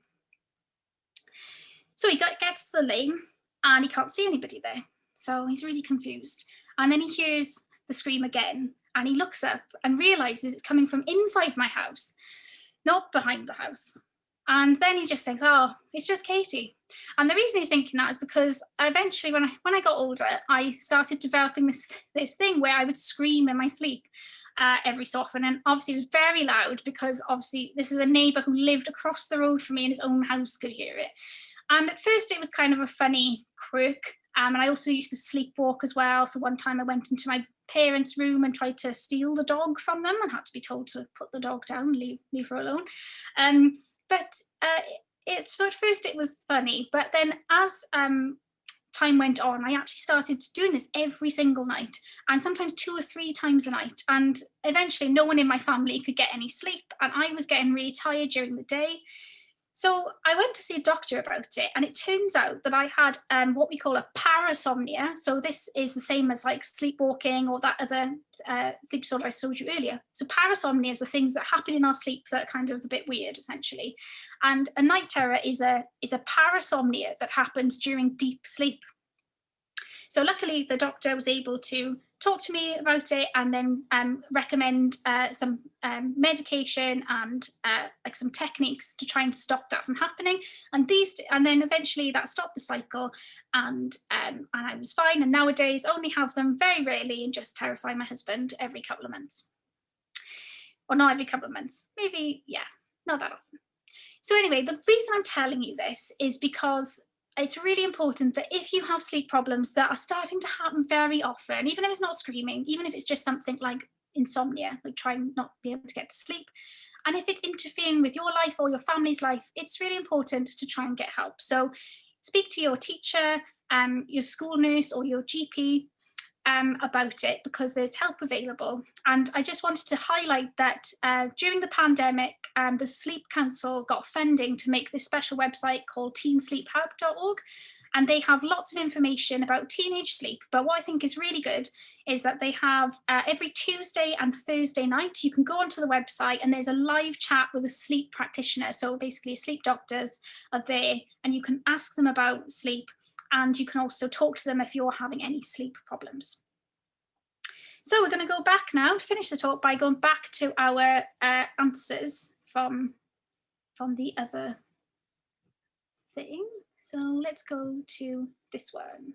So he gets to the lane and he can't see anybody there. So he's really confused. And then he hears the scream again and he looks up and realizes it's coming from inside my house, not behind the house. And then he just thinks, oh, it's just Katie. And the reason he's thinking that is because eventually when I got older, I started developing this thing where I would scream in my sleep every so often. And obviously it was very loud because obviously this is a neighbour who lived across the road from me in his own house could hear it. And at first it was kind of a funny quirk. And I also used to sleepwalk as well. So one time I went into my parents' room and tried to steal the dog from them and had to be told to put the dog down, leave her alone. So at first it was funny, but then as time went on, I actually started doing this every single night, and sometimes 2 or 3 times a night. And eventually no one in my family could get any sleep, and I was getting really tired during the day. So I went to see a doctor about it, and it turns out that I had what we call a parasomnia. So this is the same as like sleepwalking or that other sleep disorder I showed you earlier. So parasomnia is the things that happen in our sleep that are kind of a bit weird, essentially. And a night terror is a parasomnia that happens during deep sleep. So luckily the doctor was able to talk to me about it and then recommend some medication and like some techniques to try and stop that from happening. And then eventually that stopped the cycle, and I was fine. And nowadays only have them very rarely and just terrify my husband every couple of months. Or not every couple of months, maybe, yeah, not that often. So anyway, the reason I'm telling you this is because it's really important that if you have sleep problems that are starting to happen very often, even if it's not screaming, even if it's just something like insomnia, like trying not to be able to get to sleep, and if it's interfering with your life or your family's life, it's really important to try and get help. So speak to your teacher, your school nurse or your GP about it, because there's help available. And I just wanted to highlight that during the pandemic, the Sleep Council got funding to make this special website called teensleephelp.org. And they have lots of information about teenage sleep. But what I think is really good is that they have every Tuesday and Thursday night, you can go onto the website and there's a live chat with a sleep practitioner. So basically sleep doctors are there and you can ask them about sleep. And you can also talk to them if you're having any sleep problems. So we're going to go back now to finish the talk by going back to our answers from the other thing. So let's go to this one.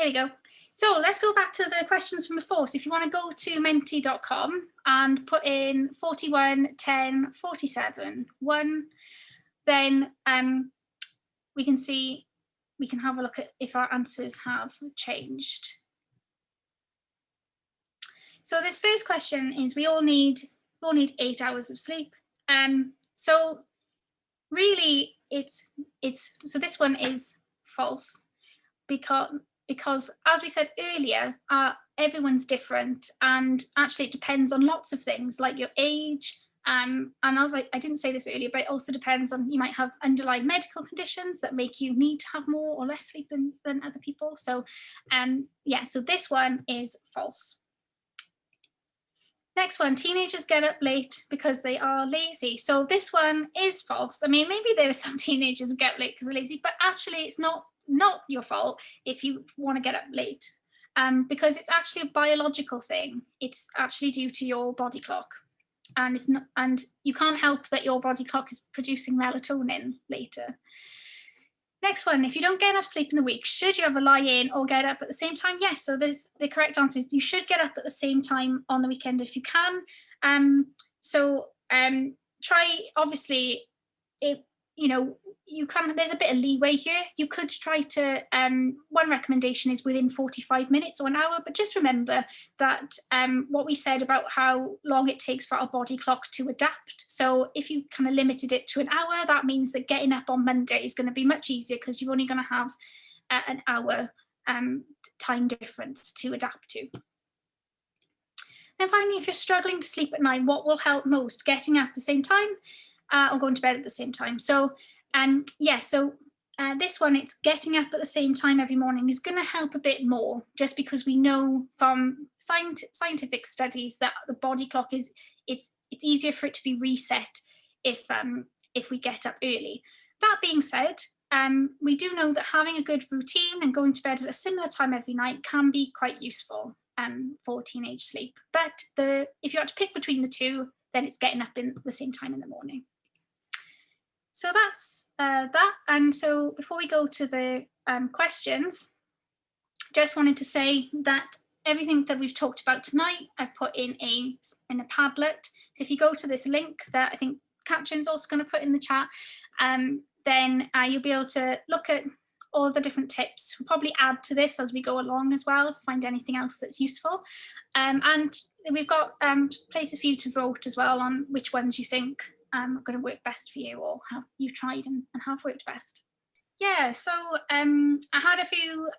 Here we go. So let's go back to the questions from before. So if you want to go to menti.com and put in 41, 10, 47, 1, then we can see, we can have a look at if our answers have changed. So this first question is, we all need 8 hours of sleep. So really so this one is false, because as we said earlier, everyone's different, and actually it depends on lots of things like your age. And I didn't say this earlier, but it also depends on, you might have underlying medical conditions that make you need to have more or less sleep than other people. So yeah, so this one is false. Next one, teenagers get up late because they are lazy. So this one is false. I mean, maybe there are some teenagers who get up late because they're lazy, but actually it's not your fault if you want to get up late, because it's actually a biological thing. It's actually due to your body clock, and it's not, and you can't help that your body clock is producing melatonin later. Next one, if you don't get enough sleep in the week, should you ever lie in or get up at the same time? Yes, so the correct answer is you should get up at the same time on the weekend if you can. Try, obviously, you can, there's a bit of leeway here. You could try to, one recommendation is within 45 minutes or an hour, but just remember that what we said about how long it takes for our body clock to adapt. So if you kind of limited it to an hour, that means that getting up on Monday is going to be much easier, because you're only going to have an hour time difference to adapt to. Then finally, if you're struggling to sleep at night, what will help most? Getting up at the same time or going to bed at the same time? So this one, it's getting up at the same time every morning is going to help a bit more, just because we know from scientific studies that the body clock is, it's easier for it to be reset if we get up early. That being said, we do know that having a good routine and going to bed at a similar time every night can be quite useful for teenage sleep. But if you had to pick between the two, then it's getting up in the same time in the morning. So that's that. And so before we go to the questions, just wanted to say that everything that we've talked about tonight, I've put in a Padlet. So if you go to this link that I think Catherine's also going to put in the chat, then you'll be able to look at all the different tips. We'll probably add to this as we go along as well, find anything else that's useful. And we've got places for you to vote as well on which ones you think are going to work best for you, or have you've tried and have worked best. Yeah, so I had a few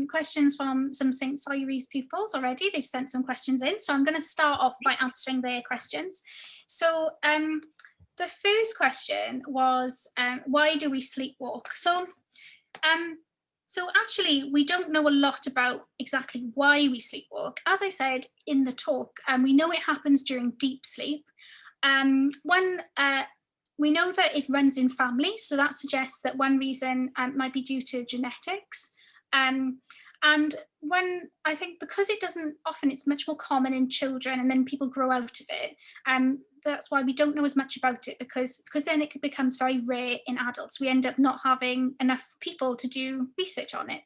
questions from some St. Cyri's pupils already. They've sent some questions in, so I'm going to start off by answering their questions. So the first question was, why do we sleepwalk? So actually, we don't know a lot about exactly why we sleepwalk. As I said in the talk, we know it happens during deep sleep. We know that it runs in families, so that suggests that one reason might be due to genetics. And when I think because it doesn't often, it's much more common in children, and then people grow out of it. That's why we don't know as much about it, because then it becomes very rare in adults. We end up not having enough people to do research on it.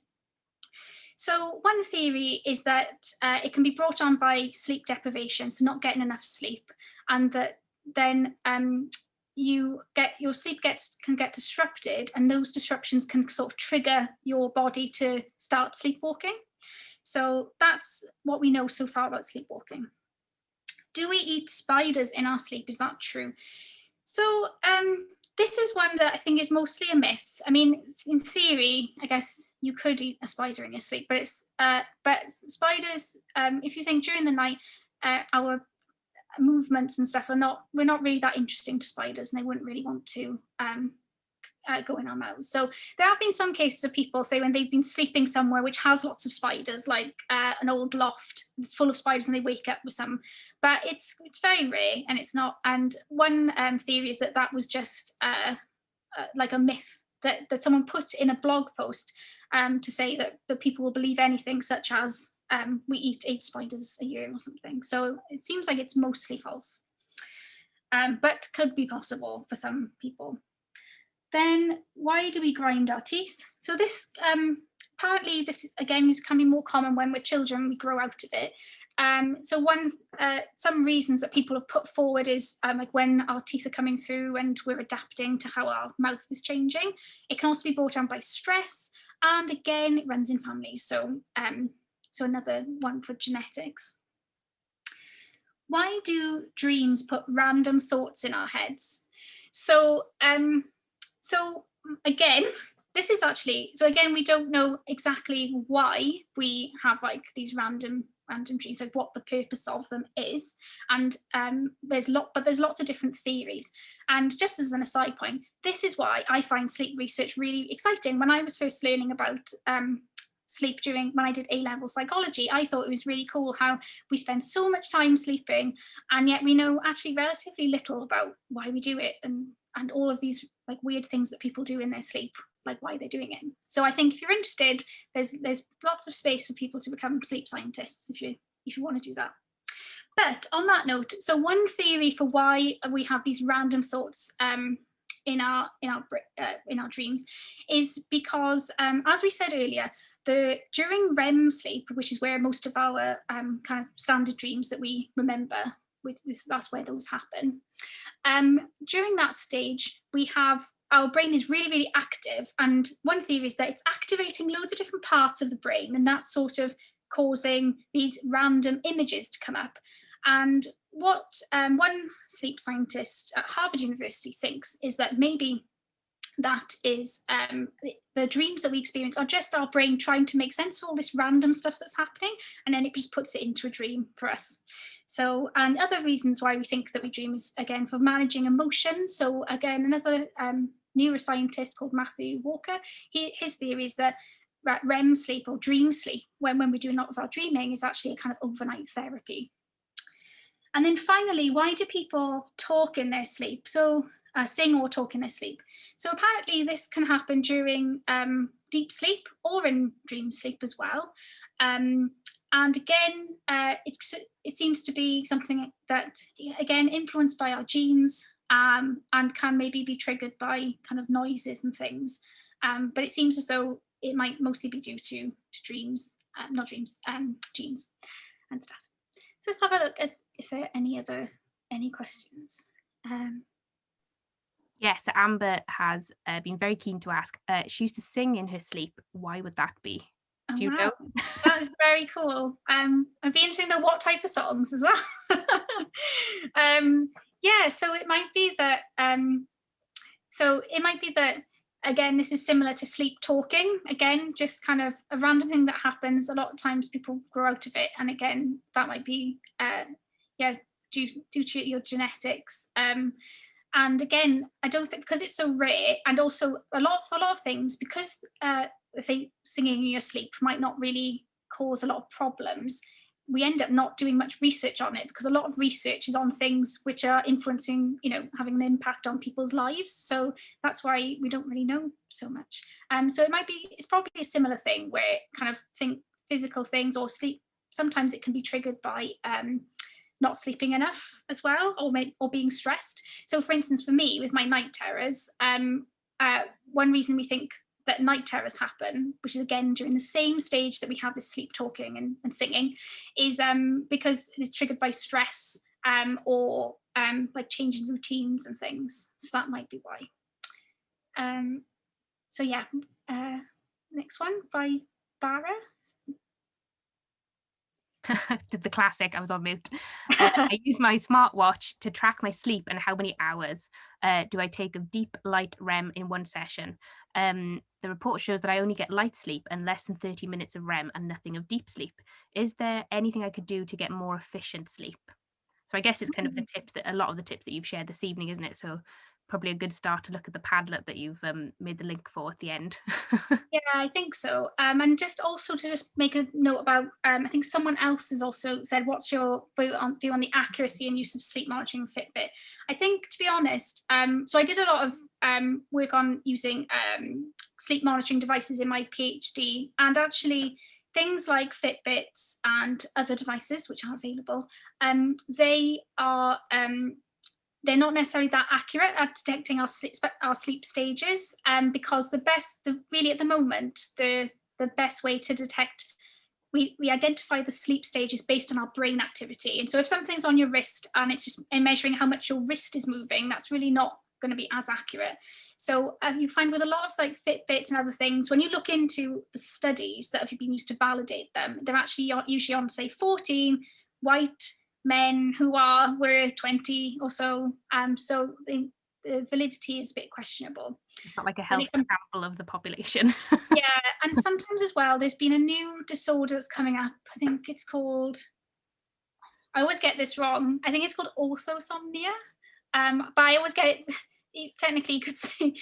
So one theory is that it can be brought on by sleep deprivation, so not getting enough sleep, and that then your sleep can get disrupted, and those disruptions can sort of trigger your body to start sleepwalking. So that's what we know so far about sleepwalking. Do we eat spiders in our sleep? Is that true? So this is one that I think is mostly a myth. I mean, in theory, I guess you could eat a spider in your sleep, but spiders, if you think during the night, our movements and stuff we're not really that interesting to spiders, and they wouldn't really want to go in our mouths. So there have been some cases of people say when they've been sleeping somewhere which has lots of spiders, like an old loft that's full of spiders, and they wake up with some, but it's very rare, and it's not. And one theory is that was just like a myth that someone put in a blog post to say that people will believe anything, such as we eat 8 spiders a year or something. So it seems like it's mostly false, but could be possible for some people. Then why do we grind our teeth? So this apparently this is, again, is becoming more common when we're children, we grow out of it. So some reasons that people have put forward is like when our teeth are coming through and we're adapting to how our mouth is changing. It can also be brought on by stress, and again, it runs in families. So so another one for genetics. Why do dreams put random thoughts in our heads? So so again, this is actually, so again, we don't know exactly why we have like these random dreams, like what the purpose of them is. And there's lots of different theories. And just as an aside point, this is why I find sleep research really exciting. When I was first learning about sleep when I did A-level psychology, I thought it was really cool how we spend so much time sleeping, and yet we know actually relatively little about why we do it, and all of these like weird things that people do in their sleep, like why they're doing it. So I think if you're interested, there's lots of space for people to become sleep scientists if you want to do that. But on that note, so one theory for why we have these random thoughts in our dreams is because, as we said earlier, during REM sleep, which is where most of our kind of standard dreams that we remember, that's where those happen. During that stage, our brain is really, really active. And one theory is that it's activating loads of different parts of the brain, and that's sort of causing these random images to come up. And what one sleep scientist at Harvard University thinks is that maybe that is the dreams that we experience are just our brain trying to make sense of all this random stuff that's happening, and then it just puts it into a dream for us. So, and other reasons why we think that we dream is, again, for managing emotions. So again, another neuroscientist called Matthew Walker, his theory is that REM sleep, or dream sleep, when we do a lot of our dreaming, is actually a kind of overnight therapy. And then finally, why do people talk in their sleep? So sing or talk in their sleep. So apparently this can happen during deep sleep or in dream sleep as well. And again, it seems to be something that, again, influenced by our genes, and can maybe be triggered by kind of noises and things. But it seems as though it might mostly be due to dreams, not dreams, genes and stuff. So let's have a look at if there are any questions. Yes, so Amber has been very keen to ask. She used to sing in her sleep. Why would that be? Do you know? That is very cool. I'd be interested to know what type of songs as well. Yeah, so it might be that. Again, this is similar to sleep talking. Again, just kind of a random thing that happens. A lot of times people grow out of it, and again, that might be due to your genetics. And again, I don't think, because it's so rare, and also for a lot of things, because let's say singing in your sleep might not really cause a lot of problems, we end up not doing much research on it, because a lot of research is on things which are influencing, having an impact on people's lives. So that's why we don't really know so much. So it's probably a similar thing where kind of think physical things or sleep, sometimes it can be triggered by not sleeping enough as well, or being stressed. So for instance, for me, with my night terrors, one reason we think that night terrors happen, which is again during the same stage that we have this sleep talking and singing, is because it's triggered by stress, or like changing routines and things. So that might be why. So yeah, next one by Dara. The classic, I was on mute. I use my smartwatch to track my sleep and how many hours do I take of deep light REM in one session. The report shows that I only get light sleep and less than 30 minutes of REM and nothing of deep sleep. Is there anything I could do to get more efficient sleep? So I guess it's kind of a lot of the tips that you've shared this evening, isn't it? So probably a good start to look at the Padlet that you've made the link for at the end. Yeah, I think so. And just also to just make a note about, I think someone else has also said, what's your view on the accuracy and use of sleep monitoring Fitbit? I think, to be honest, so I did a lot of work on using sleep monitoring devices in my PhD, and actually things like Fitbits and other devices which are available, they're not necessarily that accurate at detecting our sleep stages, because really at the moment, the the best way to detect, we identify the sleep stages based on our brain activity. And so if something's on your wrist and it's just measuring how much your wrist is moving, that's really not going to be as accurate. So you find with a lot of like Fitbits and other things, when you look into the studies that have been used to validate them, they're actually usually on, say, 14 white men who were 20 or so. So the validity is a bit questionable. It's not like a health sample of the population. Yeah, and sometimes as well, there's been a new disorder that's coming up. I think it's called, I always get this wrong, I think it's called orthosomnia. But I always get it, technically you could say,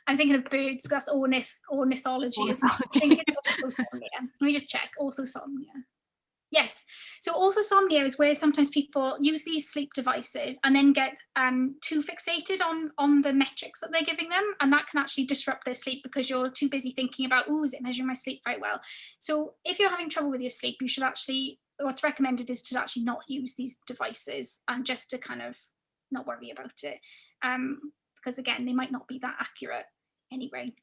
I'm thinking of birds, that's ornithology, isn't it? I think it's orthosomnia. Let me just check, orthosomnia. Yes, so orthosomnia is where sometimes people use these sleep devices and then get too fixated on the metrics that they're giving them, and that can actually disrupt their sleep because you're too busy thinking about, oh, is it measuring my sleep very well? So if you're having trouble with your sleep, you should actually, what's recommended is to actually not use these devices and just to kind of not worry about it, because again, they might not be that accurate anyway.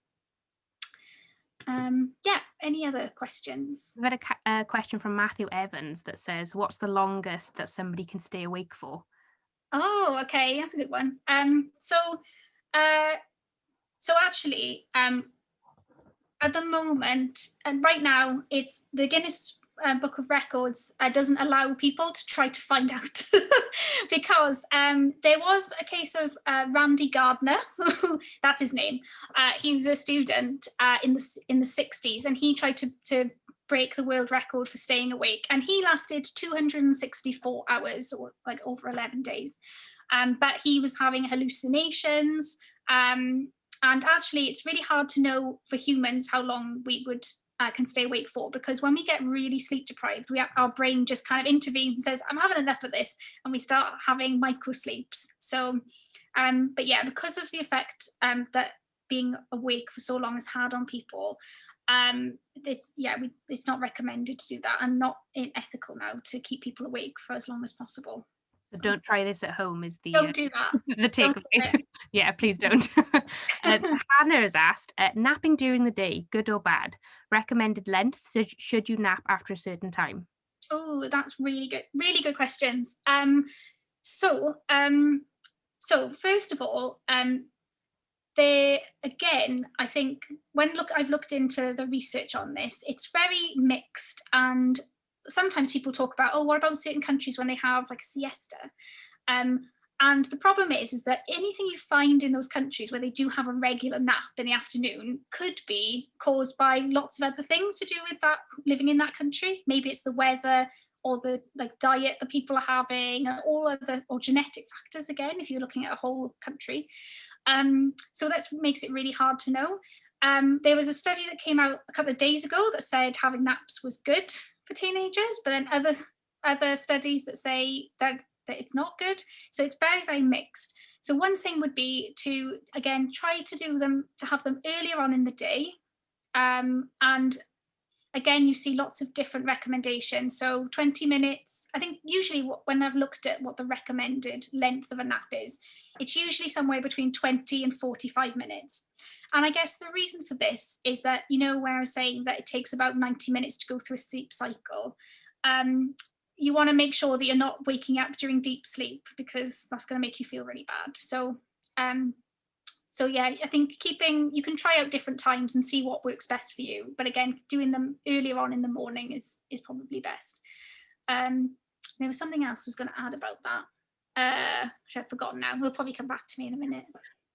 Yeah, any other questions? I've had a question from Matthew Evans that says, what's the longest that somebody can stay awake for? Oh, okay, that's a good one. So actually, at the moment, and right now, it's the Guinness Book of Records doesn't allow people to try to find out because there was a case of Randy Gardner, that's his name. He was a student in the 60s, and he tried to break the world record for staying awake, and he lasted 264 hours, or like over 11 days. But he was having hallucinations, and actually it's really hard to know for humans how long we would can stay awake for, because when we get really sleep deprived, our brain just kind of intervenes and says, I'm having enough of this, and we start having micro sleeps. So but yeah, because of the effect that being awake for so long has had on people, it's not recommended to do that, and not ethical now to keep people awake for as long as possible. So don't try this at home is the Don't do that. the takeaway. Yeah, please don't. Hannah has asked, napping during the day, good or bad? Recommended length, so should you nap after a certain time? Oh, that's really good questions. So first of all, again, I think I've looked into the research on this, it's very mixed, and sometimes people talk about, oh, what about certain countries when they have like a siesta? And the problem is that anything you find in those countries where they do have a regular nap in the afternoon could be caused by lots of other things to do with that, living in that country. Maybe it's the weather or the like diet that people are having, and or genetic factors, again, if you're looking at a whole country. So that makes it really hard to know. There was a study that came out a couple of days ago that said having naps was good for teenagers, but then other studies that say that it's not good. So it's very, very mixed. So one thing would be to, again, try to have them earlier on in the day. And again, you see lots of different recommendations. So 20 minutes, I think usually when I've looked at what the recommended length of a nap is, it's usually somewhere between 20 and 45 minutes. And I guess the reason for this is that, where I was saying that it takes about 90 minutes to go through a sleep cycle, you want to make sure that you're not waking up during deep sleep, because that's going to make you feel really bad. So yeah, I think you can try out different times and see what works best for you. But again, doing them earlier on in the morning is probably best. There was something else I was going to add about that, which I've forgotten now. They'll probably come back to me in a minute.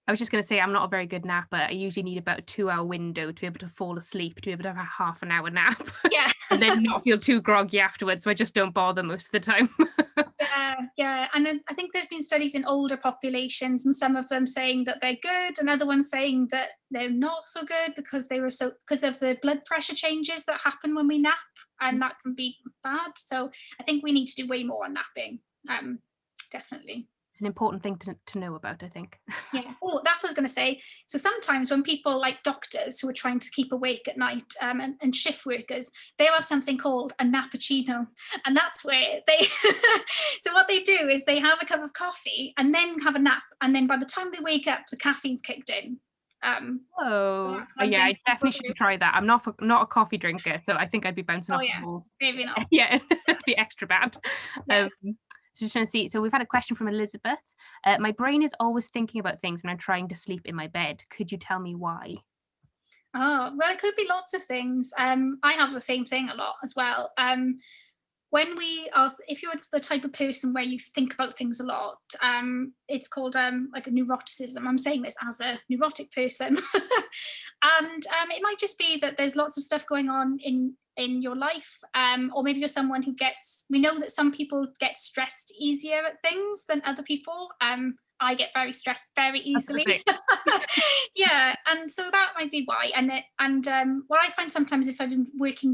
I was just going to say, I'm not a very good napper. I usually need about a 2-hour window to be able to fall asleep, to be able to have a half an hour nap. Yeah. And then not feel too groggy afterwards. So I just don't bother most of the time. Yeah. And then I think there's been studies in older populations, and some of them saying that they're good, and other ones saying that they're not so good because of the blood pressure changes that happen when we nap, and that can be bad. So I think we need to do way more on napping. Definitely. It's an important thing to know about, I think. Yeah. Oh, that's what I was going to say. So sometimes when people like doctors who are trying to keep awake at night, and shift workers, they'll have something called a nappuccino. And that's where so what they do is they have a cup of coffee and then have a nap. And then by the time they wake up, the caffeine's kicked in. So Oh, that's one yeah, thing I people definitely do. should try that. I'm not a coffee drinker, so I think I'd be bouncing Oh off the yeah, walls. maybe not. Yeah, it'd be extra bad. Yeah. So just trying to see. So we've had a question from Elizabeth. My brain is always thinking about things when I'm trying to sleep in my bed. Could you tell me why? Oh, well, it could be lots of things. I have the same thing a lot as well. When we are, if you're the type of person where you think about things a lot, it's called like a neuroticism. I'm saying this as a neurotic person. And it might just be that there's lots of stuff going on in your life, or maybe you're someone who gets, we know that some people get stressed easier at things than other people. I get very stressed very That's the easily. thing. Yeah, and so that might be why. And what I find sometimes, if I've been working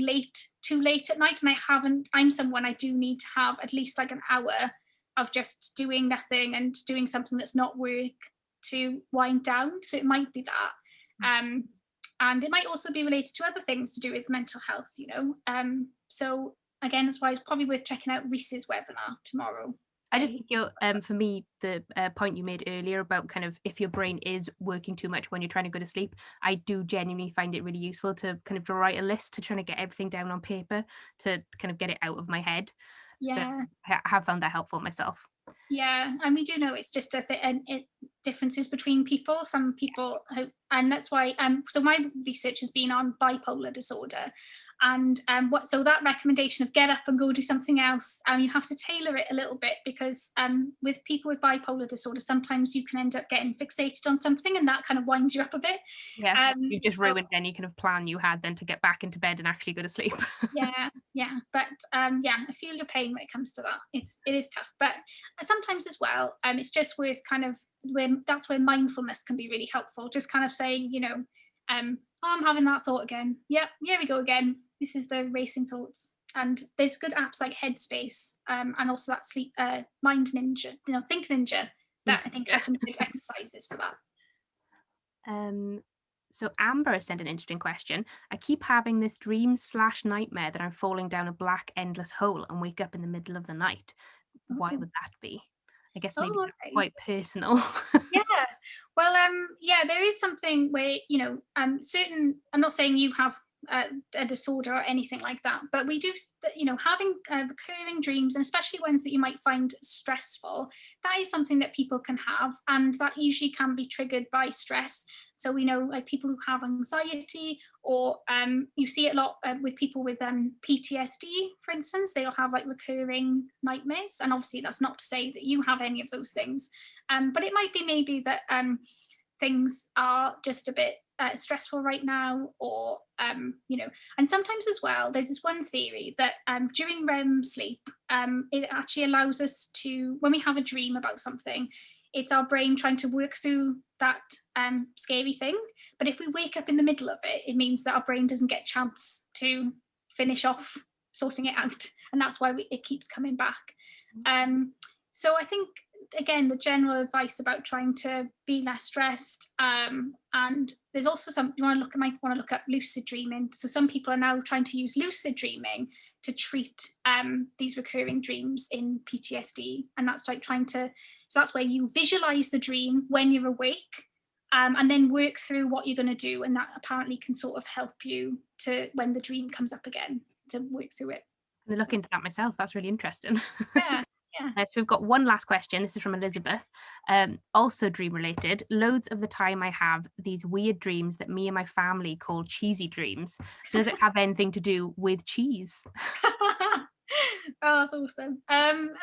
too late at night, and I'm someone, I do need to have at least like an hour of just doing nothing and doing something that's not work to wind down. So it might be that. And it might also be related to other things to do with mental health, you know. So again, that's why it's probably worth checking out Reese's webinar tomorrow. I just think for me, the point you made earlier about kind of if your brain is working too much when you're trying to go to sleep, I do genuinely find it really useful to kind of write a list to try to get everything down on paper to kind of get it out of my head. Yeah. So I have found that helpful myself. Yeah, and we do know it's just differences between people. Some people, and that's why. So my research has been on bipolar disorder, and so that recommendation of get up and go do something else, you have to tailor it a little bit because with people with bipolar disorder, sometimes you can end up getting fixated on something, and that kind of winds you up a bit. Yeah, you've just So ruined any kind of plan you had then to get back into bed and actually go to sleep. yeah, but yeah, I feel your pain when it comes to that. It is tough, but sometimes as well, it's just worth kind of that's where mindfulness can be really helpful. Just kind of saying, you know, oh, I'm having that thought again. Yep, here we go again. This is the racing thoughts. And there's good apps like Headspace, and also that sleep Mind Ninja, you know, Think Ninja, that I think has some good exercises for that. So Amber has sent an interesting question. I keep having this dream/nightmare that I'm falling down a black endless hole and wake up in the middle of the night. Why would that be? I guess maybe Oh, that's okay. quite personal. Yeah. Well, yeah, there is something where, you know, certain, I'm not saying you have a disorder or anything like that, but we do, you know, having recurring dreams, and especially ones that you might find stressful, that is something that people can have. And that usually can be triggered by stress. So we know like people who have anxiety, or you see it a lot with people with PTSD, for instance, they'll have like recurring nightmares. And obviously that's not to say that you have any of those things. But it might be maybe that things are just a bit stressful right now, or you know. And sometimes as well, there's this one theory that during REM sleep, it actually allows us to, when we have a dream about something, it's our brain trying to work through that scary thing. But if we wake up in the middle of it, it means that our brain doesn't get a chance to finish off sorting it out, and that's why it keeps coming back. So I think, again, the general advice about trying to be less stressed, and there's also some, you might want to look up lucid dreaming. So some people are now trying to use lucid dreaming to treat these recurring dreams in PTSD, and that's like so that's where you visualize the dream when you're awake, and then work through what you're going to do, and that apparently can sort of help you to, when the dream comes up again, to work through it. I'm gonna look into that myself. That's really interesting. Yeah. So we've got one last question. This is from Elizabeth. Also dream related. Loads of the time I have these weird dreams that me and my family call cheesy dreams. Does it have anything to do with cheese? Oh, that's awesome.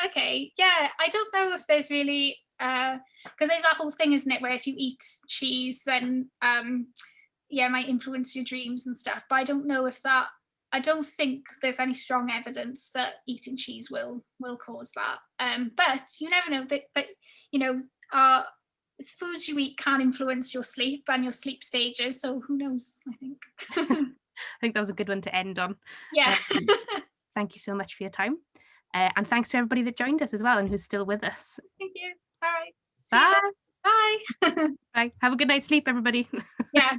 Okay, yeah, I don't know if there's really because there's that whole thing, isn't it, where if you eat cheese, then yeah, it might influence your dreams and stuff. But I don't think there's any strong evidence that eating cheese will cause that. But you never know. But you know, foods you eat can influence your sleep and your sleep stages. So who knows? I think. I think that was a good one to end on. Yeah. Thank you so much for your time. And thanks to everybody that joined us as well and who's still with us. Thank you. All right. Bye. See you soon. Bye. Bye. Have a good night's sleep, everybody. Yeah.